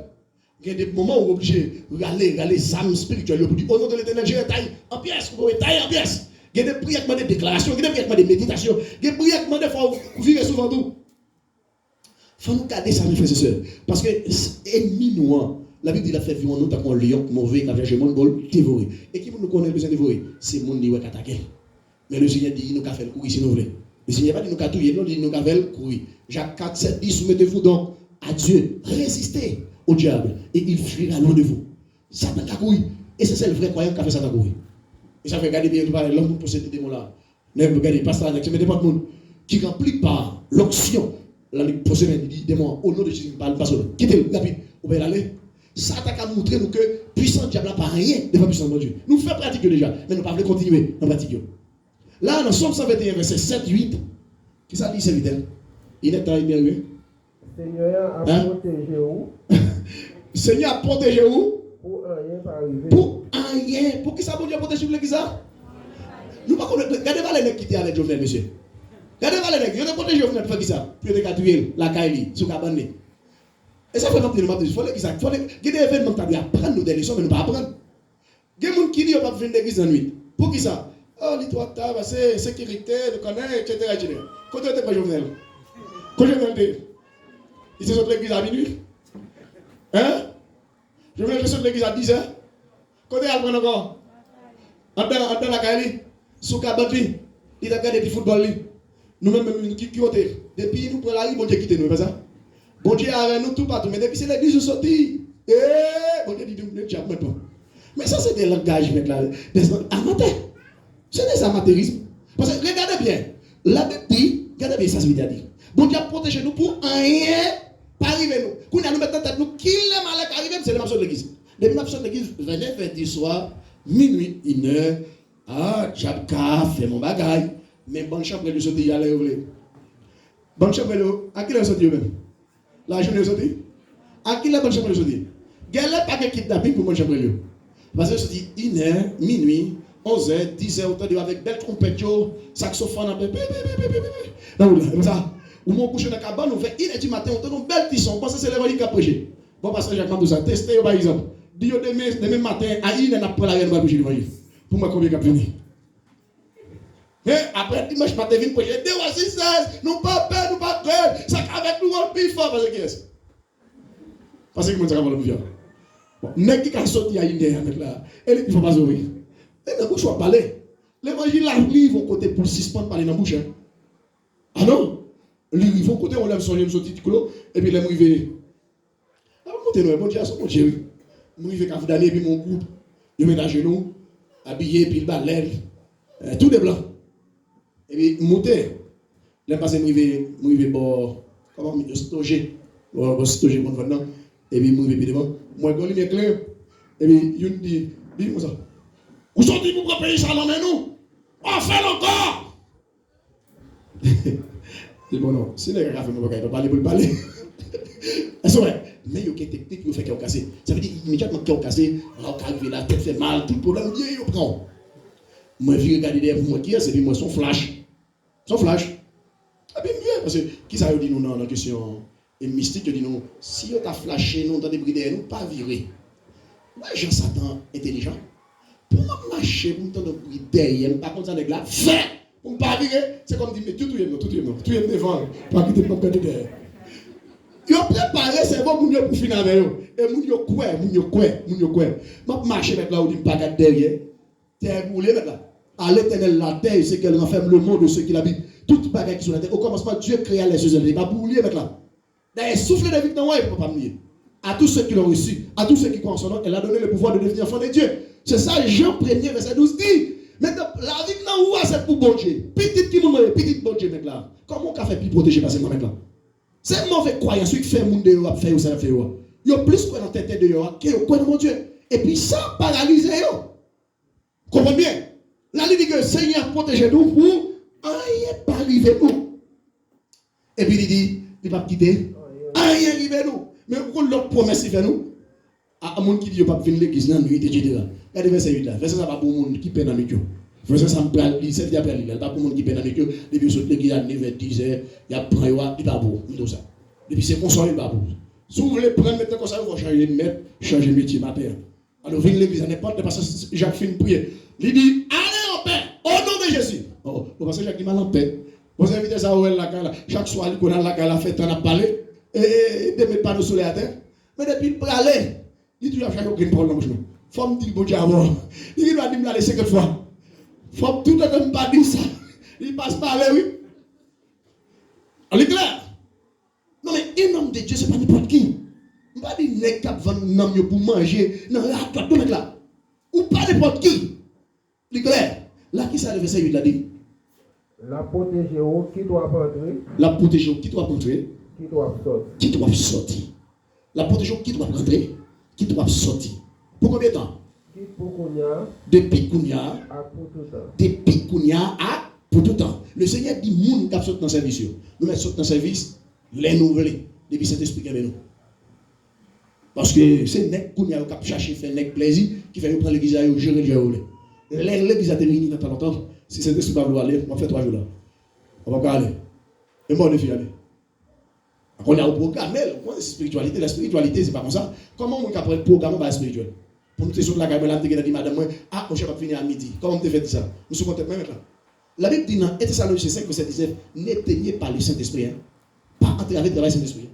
Il y a des moments où on est obligé de regarder les âmes spirituelles pour dire au nom de l'Éternel, je taille en pièces, vous pouvez tailler en pièces. Il y a des prières qui demandent des déclarations, il y a des prières qui demandent des méditations, il y a des prières qui demandent des fois vivre souvent tout. Il faut nous garder ça, mes frères et sœurs. Parce que ennemi nous, la Bible dit la fait vivre en nous, tant qu'on lion, mauvais, la vierge, mon bol, dévoré. Et qui nous connaît besoin de dévorer? C'est mon qui va attaquer. Mais le Seigneur dit, il nous a fait le courir si nous voulons. Le Seigneur n'a pas dit nous a tout, il nous dit nous a fait le courir. Jacques 4, 7, 10, soumettez-vous donc à Dieu, résistez au diable, et il fuira loin de vous. Satan a couru. Et c'est le vrai croyant qui a fait Satan courir. Et ça fait regarder bien, l'homme pour posséder des démons là. Regardez, pasteur Alex, mais pas de monde qui remplit par l'onction. Là, il possède, il dit, démon, au nom de Jésus, pas seul. Quittez-le, rapide, on va y aller. Satan a montré nous que puissant diable n'a pas rien devant puissant de Dieu. Nous faisons pratiquer déjà, mais nous ne pouvons pas continuer dans pratique. Là, dans Somme 121, verset 7, 8, qui ça dit, c'est vite. Il est temps, il est arrivé. Seigneur a protégé où? Seigneur a protégé où? Pour rien pas arriver. Pour rien. Pour qui ça, bon Dieu, protéger l'église ça? Nous ne pouvons pas connaître. Regardez les nègres qui étaient à l'aide Jovenel, monsieur. Regardez les nègres. Ils ont protégé Jovenel pour qui ça? Puis ils ont tué la Kaili, sous Cabane. Et ça fait comme nous il faut l'église. Il faut des événements qui apprendre nous des leçons, mais nous ne pas apprendre. Il y a des gens qui disent qu'ils ne peuvent pas venir l'église en nuit. Pour qui ça? Oh, les trois tables, c'est sécurité, le connaît, etc. Quand tu n'es pas Jovenel? Quand Jovenel il se sort de l'église à minuit? Hein? Jovenel se sort de l'église à 10 heures? Quand tu es à prendre encore? En dans la Kaili, sous Cabane, il a regardé du football. Nous-mêmes, qui côté? Depuis nous prenons la rue, bon Dieu quitte nous, pas ça? Bon Dieu avec nous tout partout, mais depuis c'est l'église nous sortit. Bon Dieu dit nous diable maintenant. Mais ça c'est des langages maintenant, des amateurs. C'est des amateurismes. Parce que regardez bien, la Bible dit, regardez bien ça ce qu'il a dit. Bon Dieu a protégé nous pour rien pas arriver nous. Quand nous mettons tête nous qui le malheur arrive, c'est le marché de l'église. Depuis le marché de l'église, venez vers 10 soir, minuit, 1h, Jabka fait mon bagaille, mais bonne chambre de sortir aller où voulez. Bonne chambre à qui la sortir même? La journée sortie. À qui la bonne chambre de sortir? Gardez pas de kidnapping pour bonne chambre. Parce que je dis 1h, minuit, 11h, 10h, avec belle trompette, saxophone, non, comme ça. Ou mon couche dans la cabane, on fait 1h du matin, on donne une belle tisson, on pense que c'est l'évangile qui a prêché. Bon, parce que Jacques Mandou ça, testez par exemple. Dis demain matin, à 1h, on a pris la reine pour prêcher l'évangile. Pour moi, combien qui a venu? Mais après dimanche matin, vient prêcher. Des voici 16, nous pas peur, nous pas craindre. Ça avec nous, on plus fort parce que qu'est-ce? Parce que nous avons le plus fort. Bon, n'est qui a sorti à une avec là. Et il ne faut pas ouvrir. Et dans la bouche, on va parler. L'évangile là, ils vont côté pour suspendre parler dans la bouche. Ah non? Ils vont côté, on lève son petit clos, et puis les mouillés. Ah, montez-nous, mon Dieu, mon Dieu. Nous, il fait qu'à vous donner, puis mon groupe, il met à genoux, habillé, puis le balai, tout des blancs. Et puis, montez. Là, passé, nous, il va bon, comment, stoger. Bon, stoger, bon, maintenant. Et puis, nous, il va devant. Moi, je vais clair. Et puis, il dit, dis-moi ça. Vous sortez pour prendre pays, ça l'emmène nous. On fait encore. C'est bon, non. Si les gars font mon bagage, ils parler pour le parler. C'est vrai. Mais il y a des techniques qui ont fait qu'ils ont cassé. Ça veut dire immédiatement qu'ils ont cassé, on arrive la tête fait mal, tout le problème, ils prennent. Moi, je regarde derrière moi qui est, c'est moi son flash. Son flash. Ah bien, parce que qui ça dit nous dans la question mystique, dit nous, si on t'a flashé, nous, dans des brides, nous pas virer. Moi, Jean Satan intelligent. Pour marcher, pour me bruit derrière, pas comme ça, les gars, fait. Pour ne pas virer, c'est comme dire, mais tout est devant, pas quitter le peuple derrière. Ils ont préparé, c'est bon pour finir avec eux. Et moun yo quoi. Ma marcher avec là où il pas derrière. Terre brûlée avec là. À l'éternel la terre, c'est qu'elle renferme le monde de ceux qui l'habitent. Toute bagaille qui sont sur la terre. Au commencement, Dieu créa les choses. Il va brûler avec là. D'ailleurs, souffle de vie dans moi, il ne peut pas me nier. À tous ceux qui l'ont reçu, à tous ceux qui croient en son nom, elle a donné le pouvoir de devenir enfant de Dieu. C'est ça, Jean 1er, verset 12 dit. Maintenant, la vie dans moi, c'est pour bon Dieu. Petite qui m'a petite bon Dieu, mec là. Comment on peut faire pour protéger par ces moments là? C'est mauvais croyant, celui qui fait le monde de l'Europe, fait ou ça fait ou. Il y a plus quoi dans la tête de l'Europe que quoi dans mon Dieu. Et puis ça paralyse yo. Comprenez bien? Là, il dit que le Seigneur protège nous pour rien pas arriver nous. Et puis il dit, il va quitter. Rien arriver nous. Mais pourquoi l'autre promesse il fait nous? À monde qui dit, il ne va pas venir l'église dans la nuit, etc. Regardez verset 8 là. Verset ça pas pour le monde qui peine dans la nuit. Verset ça me parle, il s'est dit après il pas pour le monde qui peine dans la nuit. Depuis que l'église à 9h10, il y a pris, il pas pour tout ça. Depuis c'est bon soir, il pas pour. Si vous voulez prendre maintenant comme ça, vous changer de maître, changer de métier matin. Alors venez l'église à n'importe parce que Jacques fait une prière. Il dit, allez en paix, au nom de Jésus. Oh, vous pensez que Jacques dit mal en paix. Vous invitez ça à la gala. Chaque soir, il connaît la gala, fait un parler. Et de mettre pas de soleil à terre. Mais depuis le aller, il dit, tu as aucune problème. Faut me dire, bon Dieu, avant. Il doit dire, me laisser quelques fois. Faut tout le temps pas dire ça. Il passe par là, oui. On est clair? Non, mais un homme de Dieu, ce n'est pas n'importe qui. On ne va pas dire, n'est qu'à vendre un homme pour manger. Non, là, toi, tout le là. Ou pas n'importe qui. C'est clair? Là, qui ça, le verset 8 l'a dit? La protéger qui doit entrer. La protéger qui doit entrer. Qui doit sortir. Qui doit sortir. La protéger qui doit entrer. Qui doit sortir. Pour combien de temps? Depuis Kounia. À pour tout temps. Depuis Kounia à pour tout temps. Le Seigneur dit, moun qui saute dans le service. Nous mettons dans le service, les nouvelles. Depuis cet esprit qui est nous. Parce que c'est Nek Kounia qui a cherché faire Nek plaisir, qui fait nous prendre l'église à gérer le gérer. L'église a terminé dans longtemps. Si cet esprit va vouloir aller, on va faire 3 jours là. On va pas aller. Et moi, on est aller. On a un programme, la spiritualité, c'est pas comme ça. Comment on peut programmer la spiritualité? Pour nous, sur la caméra, on dit, madame, ah, on va finir à midi. Comment on te fait ça? Nous sommes contents même là. La Bible dit dans Thessaloniciens 5, verset 19, n'éteignez pas le Saint-Esprit. Hein? Pas entrer avec le travail Saint-Esprit.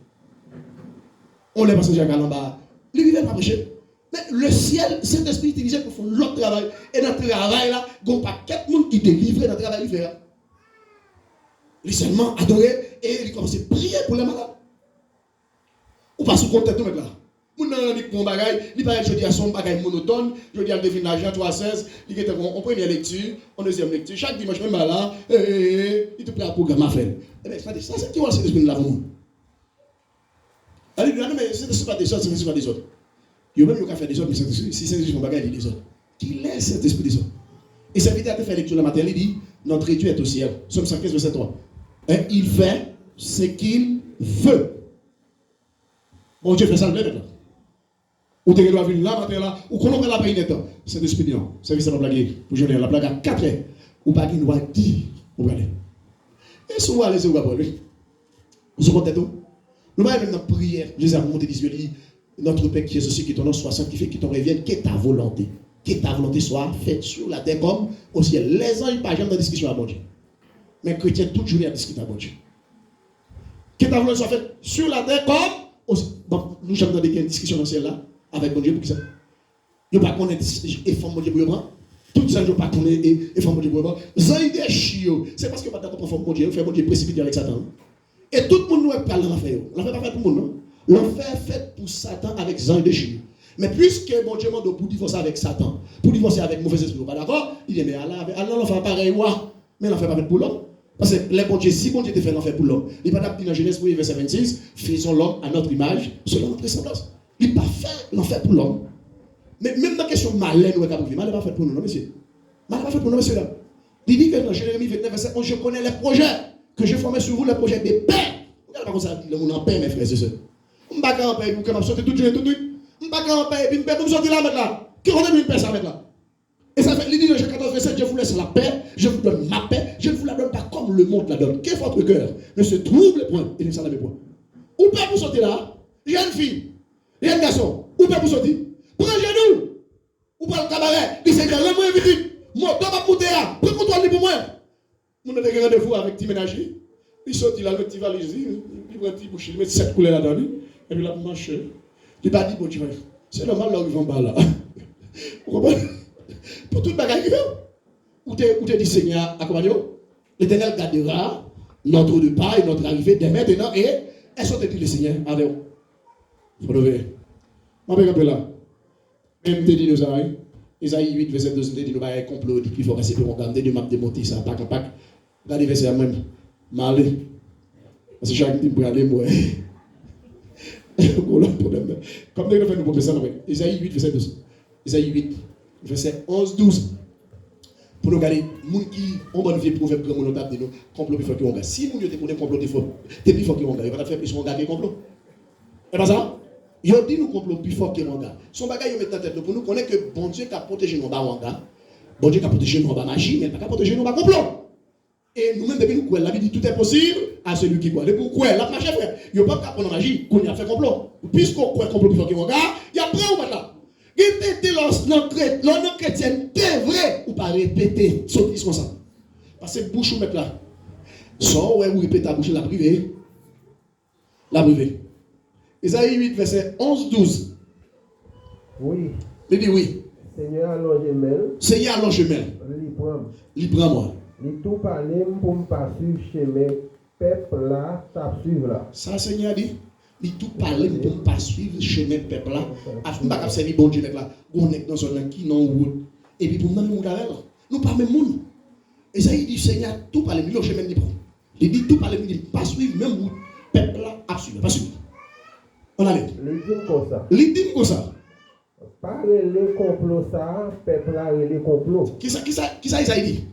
On les passe en bas. Les vivants pas prêcher. Mais le ciel, Saint-Esprit utilisé pour faire l'autre travail. Et dans le travail là, il n'y a pas 4 personnes qui délivrent dans le travail. Il seulement adorer et il commence à prier pour les malades. Ou pas sous compte tout là. Moun nan dit bon bagay, il paraît je dis à son bagay monotone, je dis à devine l'argent 316, il était en première lecture, en deuxième lecture, chaque dimanche même là, il te prend un programme à faire. Eh bien, ça c'est qui va se esprit là vous. Allez, non mais c'est pas des autres, c'est pas des autres. Il y a même qui fait des autres, mais si c'est juste mon bagay, il dit des autres. Qui laisse cet esprit des autres. Et ça veut dire à faire lecture la matin, il dit notre Dieu est au ciel. Somme 115 verset 3. Il fait ce qu'il veut. Bon Dieu fait ça le même maintenant. Ou tu dois venir là, matin là, ou qu'on la paye net. C'est l'esprit non. C'est ça la blague. Pour je la blague à 4 heures. Ou pas qu'il doit dire. Vous regardez. Et si vous allez, c'est où va lui. Vous comptez tout? Nous allons dans la prière. Jésus a monté les yeux, dit notre Père qui est aussi, qui ton nom soit sanctifié, qui t'en revienne, que ta volonté. Que ta volonté soit faite sur la terre comme au ciel. Les anges, pas jamais dans la discussion à bon Dieu. Mais chrétien, toute journée à discuter à bon Dieu. Que ta volonté soit faite sur la terre comme au ciel. Bon, nous sommes dans des discussions dans le ciel là. Avec mon Dieu pour qui ça? Nous ne pouvons pas connaître et forme mon Dieu pour le prendre. Tout ça, nous ne pouvons pas connaître et forme mon Dieu pour le prendre. C'est parce que nous ne pouvons pas forme mon Dieu, faire mon Dieu précipité avec Satan. Et tout le monde nous a parlé l'enfer. L'enfer n'est pas fait pour le monde, non? L'enfer est fait pour Satan avec Zan et déchiré. Mais puisque mon Dieu demande pour divorcer avec Satan, pour divorcer avec mauvais esprit, pas d'accord? Il dit, mais Allah, l'enfer pareil, mais l'enfer n'est pas fait pour l'homme. Parce que les bon Dieu, si bon Dieu te fait l'enfer pour l'homme, il n'est pas dit dans Genèse 1, verset 26, faisons l'homme à notre image, selon notre ressemblance. Il n'est pas fait l'enfer pour l'homme. Mais même dans la question de malin, nous avons vu, malin n'est pas fait pour nous, non, monsieur. Malin n'est pas fait pour nous, monsieur. Il dit que dans Jérémie 29, verset 11, je connais les projets que je formais sur vous, les projets de paix. Vous n'avez pas comme ça, le monde en paix, mes frères et sœurs. Je ne vais pas en paix, vous pouvez sortir tout de suite, tout de suite. Je ne vais pas en paix, puis je vais sortir là, maintenant. Qui connaît une paix, ça, maintenant? Et ça fait, il dit dans Jean 14, verset, je vous laisse la paix, je vous donne ma paix, je ne vous la donne pas comme le monde la donne. Qu'est votre cœur ne se trouble point, et ne s'alarme point. Où peut vous sortir là? Jeune fille. Il y a un garçon, où peut vous sortir? Prends genou, ou pas le cabaret, il s'est dit, moi vite, moi, toi, ma monter là, prends toi pour moi. Mon a des rendez-vous avec petit ménager, il sortit là, le petit valise, il prend un petit bouche, il met 7 couleurs là-dedans, et puis là, il marche. Il n'a pas dit, bon Dieu, c'est normal là où ils vont bas là. Vous comprenez? Pour toute bagaille, où tu dit, Seigneur, accompagne-nous, l'Éternel gardera notre repas et notre arrivée dès maintenant et Est-ce que tu dis le Seigneur avec vous? Vous devez. Je vais rappeler là. Même te dit nous Isaïe. Isaïe 8, verset 12, dit nous un complot, dit qu'il faut rester pour regarder, de m'a démonter ça, pack à pack. Regardez verset même. Malé. Parce que chaque dit pour aller, moi. Comme nous fait nous proposer ça, Isaïe 8, verset 12. Isaïe 8, verset 11, 12. Pour nous regarder, les gens qui ont bonne vie pour faire grand monde de nous, complot plus fort que on gagne. Si nous te connaissons complot plus fort que on gagne, il va faire plus on gagne complot. Et pas ça? Il dit nous complot plus fort que on gagne. Son bagage il met en tête pour nous connaître que bon Dieu qui a protégé nous en bas bon Dieu qui a protégé nous en bas magie, mais pas protégé nous en bas complot. Et nous-mêmes depuis nous croyons, la vie dit tout est possible à celui qui croit. Et pourquoi la marche frère, il n'y a pas qu'à prendre magie qu'on a fait complot. Puisqu'on croit complot plus fort que on gagne, il y a prêt ou pas là? Répétez l'honneur chrétien, c'est vrai ou pas répéter, sortir comme ça. Parce que bouche ou mettre là. Sors, ouais, ou répétez ta bouche, la privée. La privée. Isaïe 8, verset 11, 12. Oui. Il dit oui. Seigneur allonge mêle. Seigneur allonge mêle. Libre-moi. Il tout parler pour me passer chemin. Peuple là, ça suivre là. Ça, Seigneur dit. Il tout parler pour ne pas suivre le chemin de peuple là. Afin de ne pas servir bon Dieu là. On est dans un qui non route. Et puis pour nous, nous nous pas même monde. Et ça, il dit Seigneur, tout parler, le chemin de prend. Il dit tout parler, il dit pas suivre même route. Peuple là, à suivre, pas suivre. On allait. Il dit comme ça. Pas les complots ça, peuple là, les complots. Qui ça, il dit?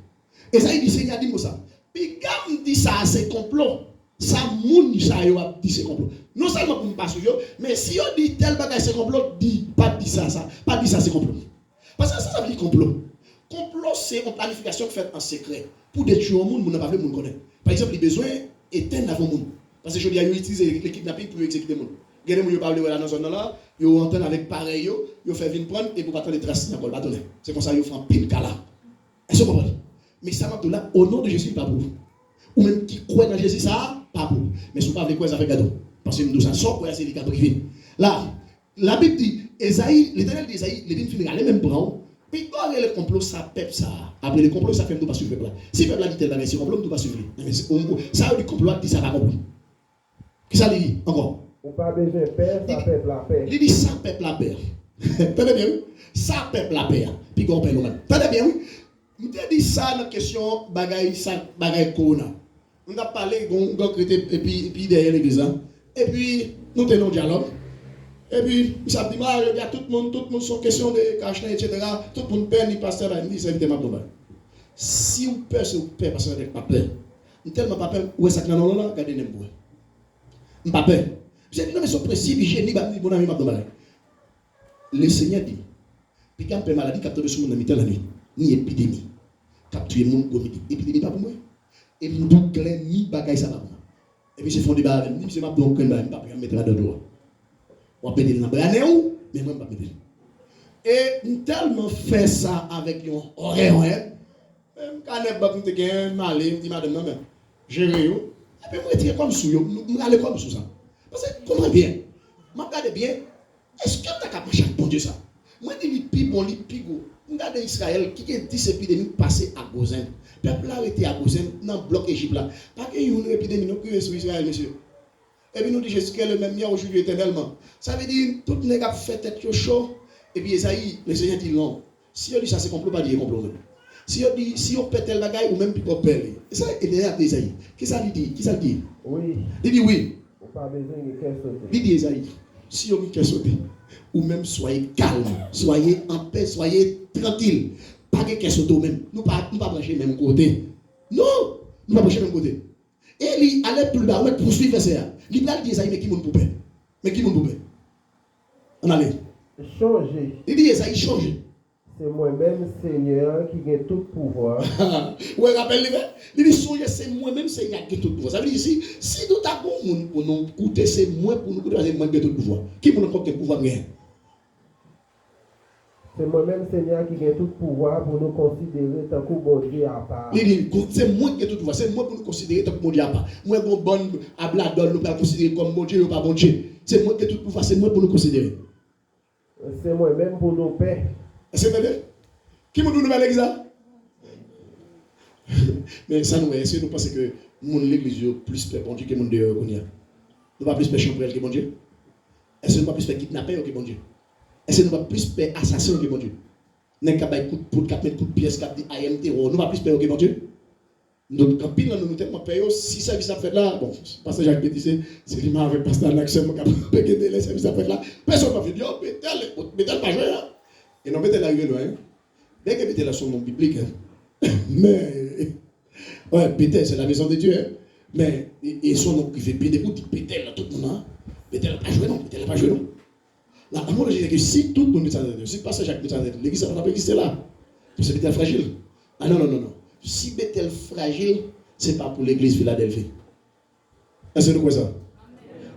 Et ça, il dit Seigneur, dis-moi ça. Puis quand il dit ça, c'est complot. Ça, moun, ça, il a dit c'est complot. Non seulement pour ne pas suivre, mais si on dit tel bagage c'est complot, pas dit ça, pas dit ça c'est complot. Parce que ça veut dire complot. Complot, c'est une planification faite en secret. Pour détruire le monde, on n'a pas vu le monde connaître. Par exemple, les besoins éteignent avant le monde. Parce que je dis, ils utilisent les kidnappings pour exécuter le monde. Il y a des gens qui parlent dans la zone là, ils entendent avec pareil, ils font venir prendre et pour pas attendre les traces, ils ne donner. C'est comme ça qu'ils font pile cas là. Est-ce que vous comprenez? Mais ça m'a dit là, au nom de Jésus, pas pour vous. Ou même qui croit dans Jésus, ça, pas pour vous. Mais si vous ne parlez pas avec gâteau. Parce que nous, ça sort pour essayer les cadeaux qui viennent. Là, la Bible dit, Esaïe, l'éternel d'Esaïe, les vignes finiront les mêmes bras. Puis quand le complot, ça peuple ça. Après le complot, ça fait nous pas suivre le peuple. Si le peuple a dit tel bagage, si le complot, nous pas suivre. Ça, le complot dit ça va compris. Qui ça dit encore? Ou pas besoin de paix, ça peuple la paix. Il dit ça peuple la paix. Tenez bien, oui? Ça peuple la paix. Puis qu'on paie nous-mêmes. Tenez bien, oui? Nous avons dit ça dans la question bagaille corona. On a parlé de et puis derrière l'église. Et puis, nous tenons un dialogue. Et puis, ça dit, il y a tout le monde sont question de cacher, etc. Tout le monde peine, il passe là, il dit, c'est évidemment dommage. Si vous peur, c'est vous peur, parce que vous n'êtes pas peur. Vous tellement pas peur, où est-ce que vous là, regardez les mots. Vous n'êtes pas peur. Vous dit, non, mais son principe hygiénique, mon ami, le Seigneur dit, puis quand il y a maladie, capture sur mon ami, la nuit, ni épidémie, capturer mon comité, épidémie pas pour moi. Et nous donc ni bagaille ça pas pour moi. Et puis, c'est font débat avec nous, c'est ma blonde, je ne vais pas mettre là dedans. On va péter le nombre d'années ou, mais moi, je ne vais pas péter. Et nous tellement fait ça avec un horaire, même quand on est un mal, je dis, madame, non, mais, gérer, et puis, moi, je comme sous, je aller comme sous ça. Parce que, comprenez bien, je regarde bien, est-ce que tu as capable chaque bon Dieu ça? Moi, je dis, pi bon, pi go. Regarde Israël qui a 10 épidémies passées à Gozen. Le peuple a été à Gozen, dans le bloc Égypte là. Pas qu'il y ait une épidémie qui est sur Israël, monsieur. Et puis nous disons Jésus qui est le même hier aujourd'hui éternellement. Ça veut dire tout le monde a fait tête chaud. Et puis Esaïe, le Seigneur dit non. Si on dit ça, c'est complot, pas dire complot même. Si on dit, si on pète tel bagaille ou même puis on pète. Et ça, il est à Esaïe. Qui ça lui dit? Qui ça dit? Oui. Il dit oui. Pas besoin de qu'elle saute. Il dit Esaïe, si on dit qu'elle saute, ou même soyez calme, soyez en paix, soyez tranquille. Pas que qu'elle saute même. Nous ne pas brancher même côté. Non, nous ne pas brancher même côté. Et il allait plus bas, on va poursuivre ça. Il a dit Esaïe, mais qui m'ont poupé? Mais qui m'ont poupé? On allait. Changer. Il dit Esaïe, changer. C'est moi-même, Seigneur, qui a tout pouvoir. Ouais, rappelle-le. Il dit, c'est moi-même, Seigneur, qui a tout pouvoir. Ça veut dire ici, si nous avons pour nous coûter, c'est moi pour nous coûter, c'est moi qui a tout pouvoir. Qui pour nous coûter pouvoir rien? C'est moi-même, Seigneur, qui a tout pouvoir pour nous considérer tant que bon Dieu à part. Il dit, c'est moi qui ai tout pouvoir, c'est moi pour nous considérer tant que bon Dieu à part. Moi, bon, à Bladol, nous pas considérer comme bon Dieu ou pas bon Dieu. C'est moi qui ai tout pouvoir, c'est moi pour nous considérer. C'est moi-même pour nos paix. C'est vrai? Qui nous dit l'église? Mais ça nous est, nous pensons que l'église est plus bon Dieu que mon Dieu. nous pas plus faire chambrel que bon Dieu? Est-ce que nous pas plus faire kidnapper que bon Dieu? Est-ce que nous pas plus faire assassin que bon Dieu? Nous pas coup de poudre, 4 coups de pièce, 4 IMT, nous pas plus faire que bon Dieu? Donc, quand pile, nous tellement payons, si service à faire là, bon, Pasteur Jacques Bétissé, c'est lui avec Pasteur Anaxem, qui a payé les services à faire là, personne n'a fait dire, Bétel pas joué, hein? Et non, Bétel arrivé loin, hein? Bien que Bétel a son nom biblique, hein? Mais, ouais, Bétel, c'est la maison de Dieu, hein? Mais, et son nom qui fait bien des bouts, Bétel, là, tout le monde, hein? Bétel n'a pas joué, non? Bétel n'a pas joué, non? Là, à moi, je dis que si tout le monde est si Pasteur Jacques Bétissé, l'église, ça va pas exister là. C'est Bétel fragile. Ah non, non, non, non. Si Bétel fragile, ce n'est pas pour l'église Philadelphie. Est-ce que nous croyons ça?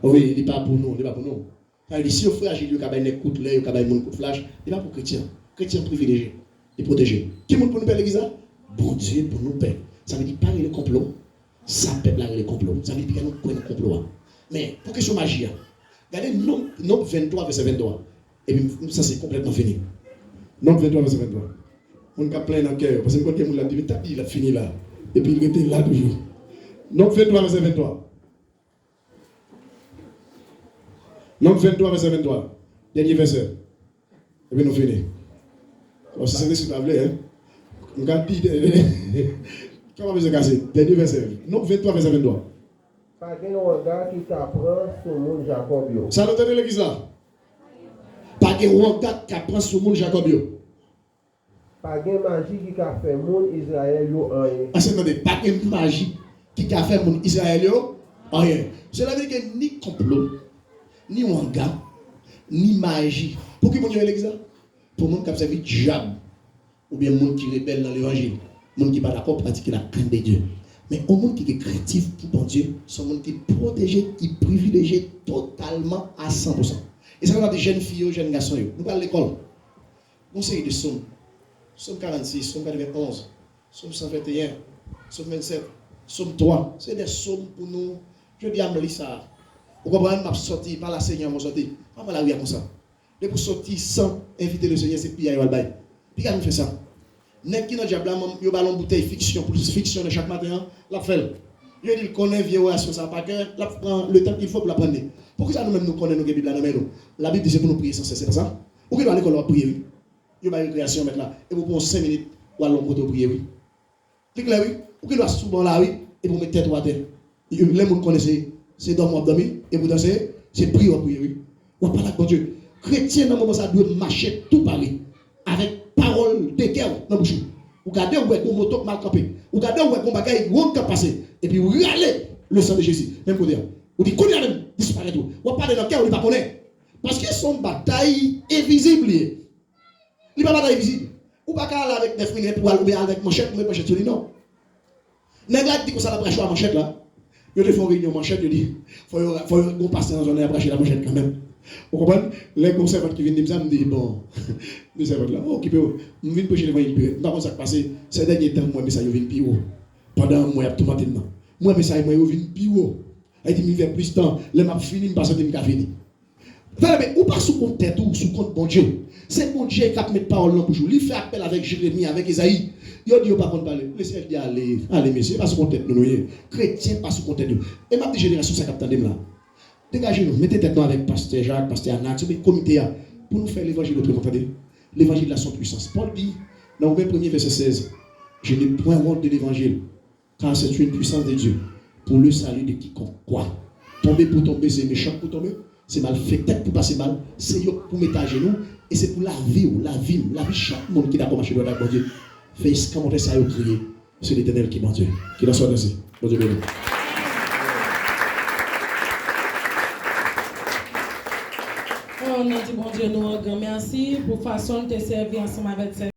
Oui, il n'est pas pour nous. Il n'est pas pour nous. Il dit si vous fragile, il y a des coups de lait, il y a des coups de flash, il n'est pas pour chrétiens. Chrétiens privilégiés et protégés. Qui est pour nous payer l'église? Bon Dieu pour nous payer. Ça veut dire pas les complots. Ça peut pas les complots. Ça veut dire que nous prenons le complot. Mais pour question magie, regardez Nombre 23, verset 23. Et puis ça c'est complètement fini. Nombre 23, verset 23. On a plein dans le cœur. Parce que quand on l'a dit, il a fini là. Et puis il était là toujours. Nombre 23, verset 23. Nombre 23, verset 23. Dernier verset. Et puis nous finissons. Alors, si c'est ce que vous avez, hein. On a dit. Comment vous avez cassé? Dernier verset. Nombre 23, verset 23. Pas de regard qui t'apprend sur le monde Jacobio. Ça l'entend l'église là? Pas de regard qui apprend sur le monde Jacobio. Pas de magie qui a fait monde Israël yo rien. Attendez, pas de magie qui a fait monde Israël yo rien. Cela veut dire que ni complot, ni wanga, ni magie. Pour qui mon Dieu est l'église? Pour le monde qui a servi diable, ou bien le monde qui rebelle dans l'évangile, le monde qui n'est pas d'accord pour pratiquer la crainte de Dieu. Mais au monde qui est créatif pour bon Dieu, c'est un monde qui est protégé, qui est privilégié totalement à 100%. Et ça, on a des jeunes filles, jeunes garçons. Nous allons à l'école. On sait des sommes. Somme 46, Somme 91, Somme 121, Somme 27, Somme 3. C'est des sommes pour nous. Je dis à me ça. Vous comprenez, je suis sorti, par la Seigneur, je suis sorti. Pas mal la rue comme ça. Et pour sortir sans inviter le Seigneur, c'est pire à Yolbaï. Puis quand on fait ça, n'est-ce qui n'a diable, il y a ballon bouteille fiction, pour fiction de chaque matin, la fait. Il dit qu'il connaît vieux sur ça, pas que la prend le temps qu'il faut pour la prendre. Pourquoi ça nous-mêmes nous connaissons nos Bibles là nous? La Bible dit pour nous prier sans cesse, c'est ça? Pourquoi nous allons à l'école prier? Il y a une récréation maintenant. Et vous prenez 5 minutes pour aller pour prier, oui. Plus clair, oui. Ou qu'il doit souvent là, oui. Et vous mettez tête à terre. Les gens connaissent, c'est dormir, dormir. Et vous dansez, c'est prier, oui. Ou pas là, bon Dieu. Chrétien, dans le moment, ça doit marcher tout Paris. Avec parole de guerre dans le bouche. Vous regardez où est-ce qu'on moto mal campé. Vous regardez où est-ce qu'on bagaille, où on passé. Et puis vous râlez le sang de Jésus. Même côté. Vous dites, qu'on y a même disparaît tout. Vous parlez dans le cœur, vous ne pas connaître. Parce que son bataille invisible. Il ne va pas être visible. Ou pas aller avec des fruits pour aller avec manchette, ou manchette sur lui, non. N'est-ce dit que ça la brache à manchette là. Il te font réunion manchette, il dit, il faut qu'on passe dans une zone bracher la manchette quand même. Vous comprenez? Les conservateurs qui viennent de me dire, bon, les conservateurs là, oh, qui peut, nous venons prêcher l'évangile. Par contre, ça passe, ces derniers temps, moi, mais ça, il vient plus haut. Pendant moi, il y a tout maintenant. Moi, mais ça, il vient plus haut. Il dit, il fait plus de temps, les maps finis, je passe à fini. Mais ou pas sous compte tête ou sous compte bon Dieu. C'est bon Dieu qui a mis parole dans le bouche. Il fait appel avec Jérémie, avec Isaïe. Il dit pas contre parler. Laissez dire allez messieurs, pas sous compte tête nous. Chrétien pas sous compte tête nous. Et ma génération ça capte là. Dégagez-nous, mettez tête avec pasteur Jacques, pasteur Anax, le comité pour nous faire l'évangile autrement. L'évangile a son puissance. Paul dit dans le 1er verset 16, je n'ai point honte de l'évangile, car c'est une puissance de Dieu pour le salut de quiconque. Quoi? Tomber pour tomber, c'est méchant pour tomber. C'est mal fait, tête pour passer mal, c'est pour mettre à genoux, et c'est pour la vie, chaque monde qui d'accord marché dans la Dieu. Fais commenter ça et crier, c'est l'Éternel qui est mon Dieu, qui en soit ainsi. Bon Dieu béni. On a dit bon Dieu, nous un grand merci pour façon de te servir ensemble avec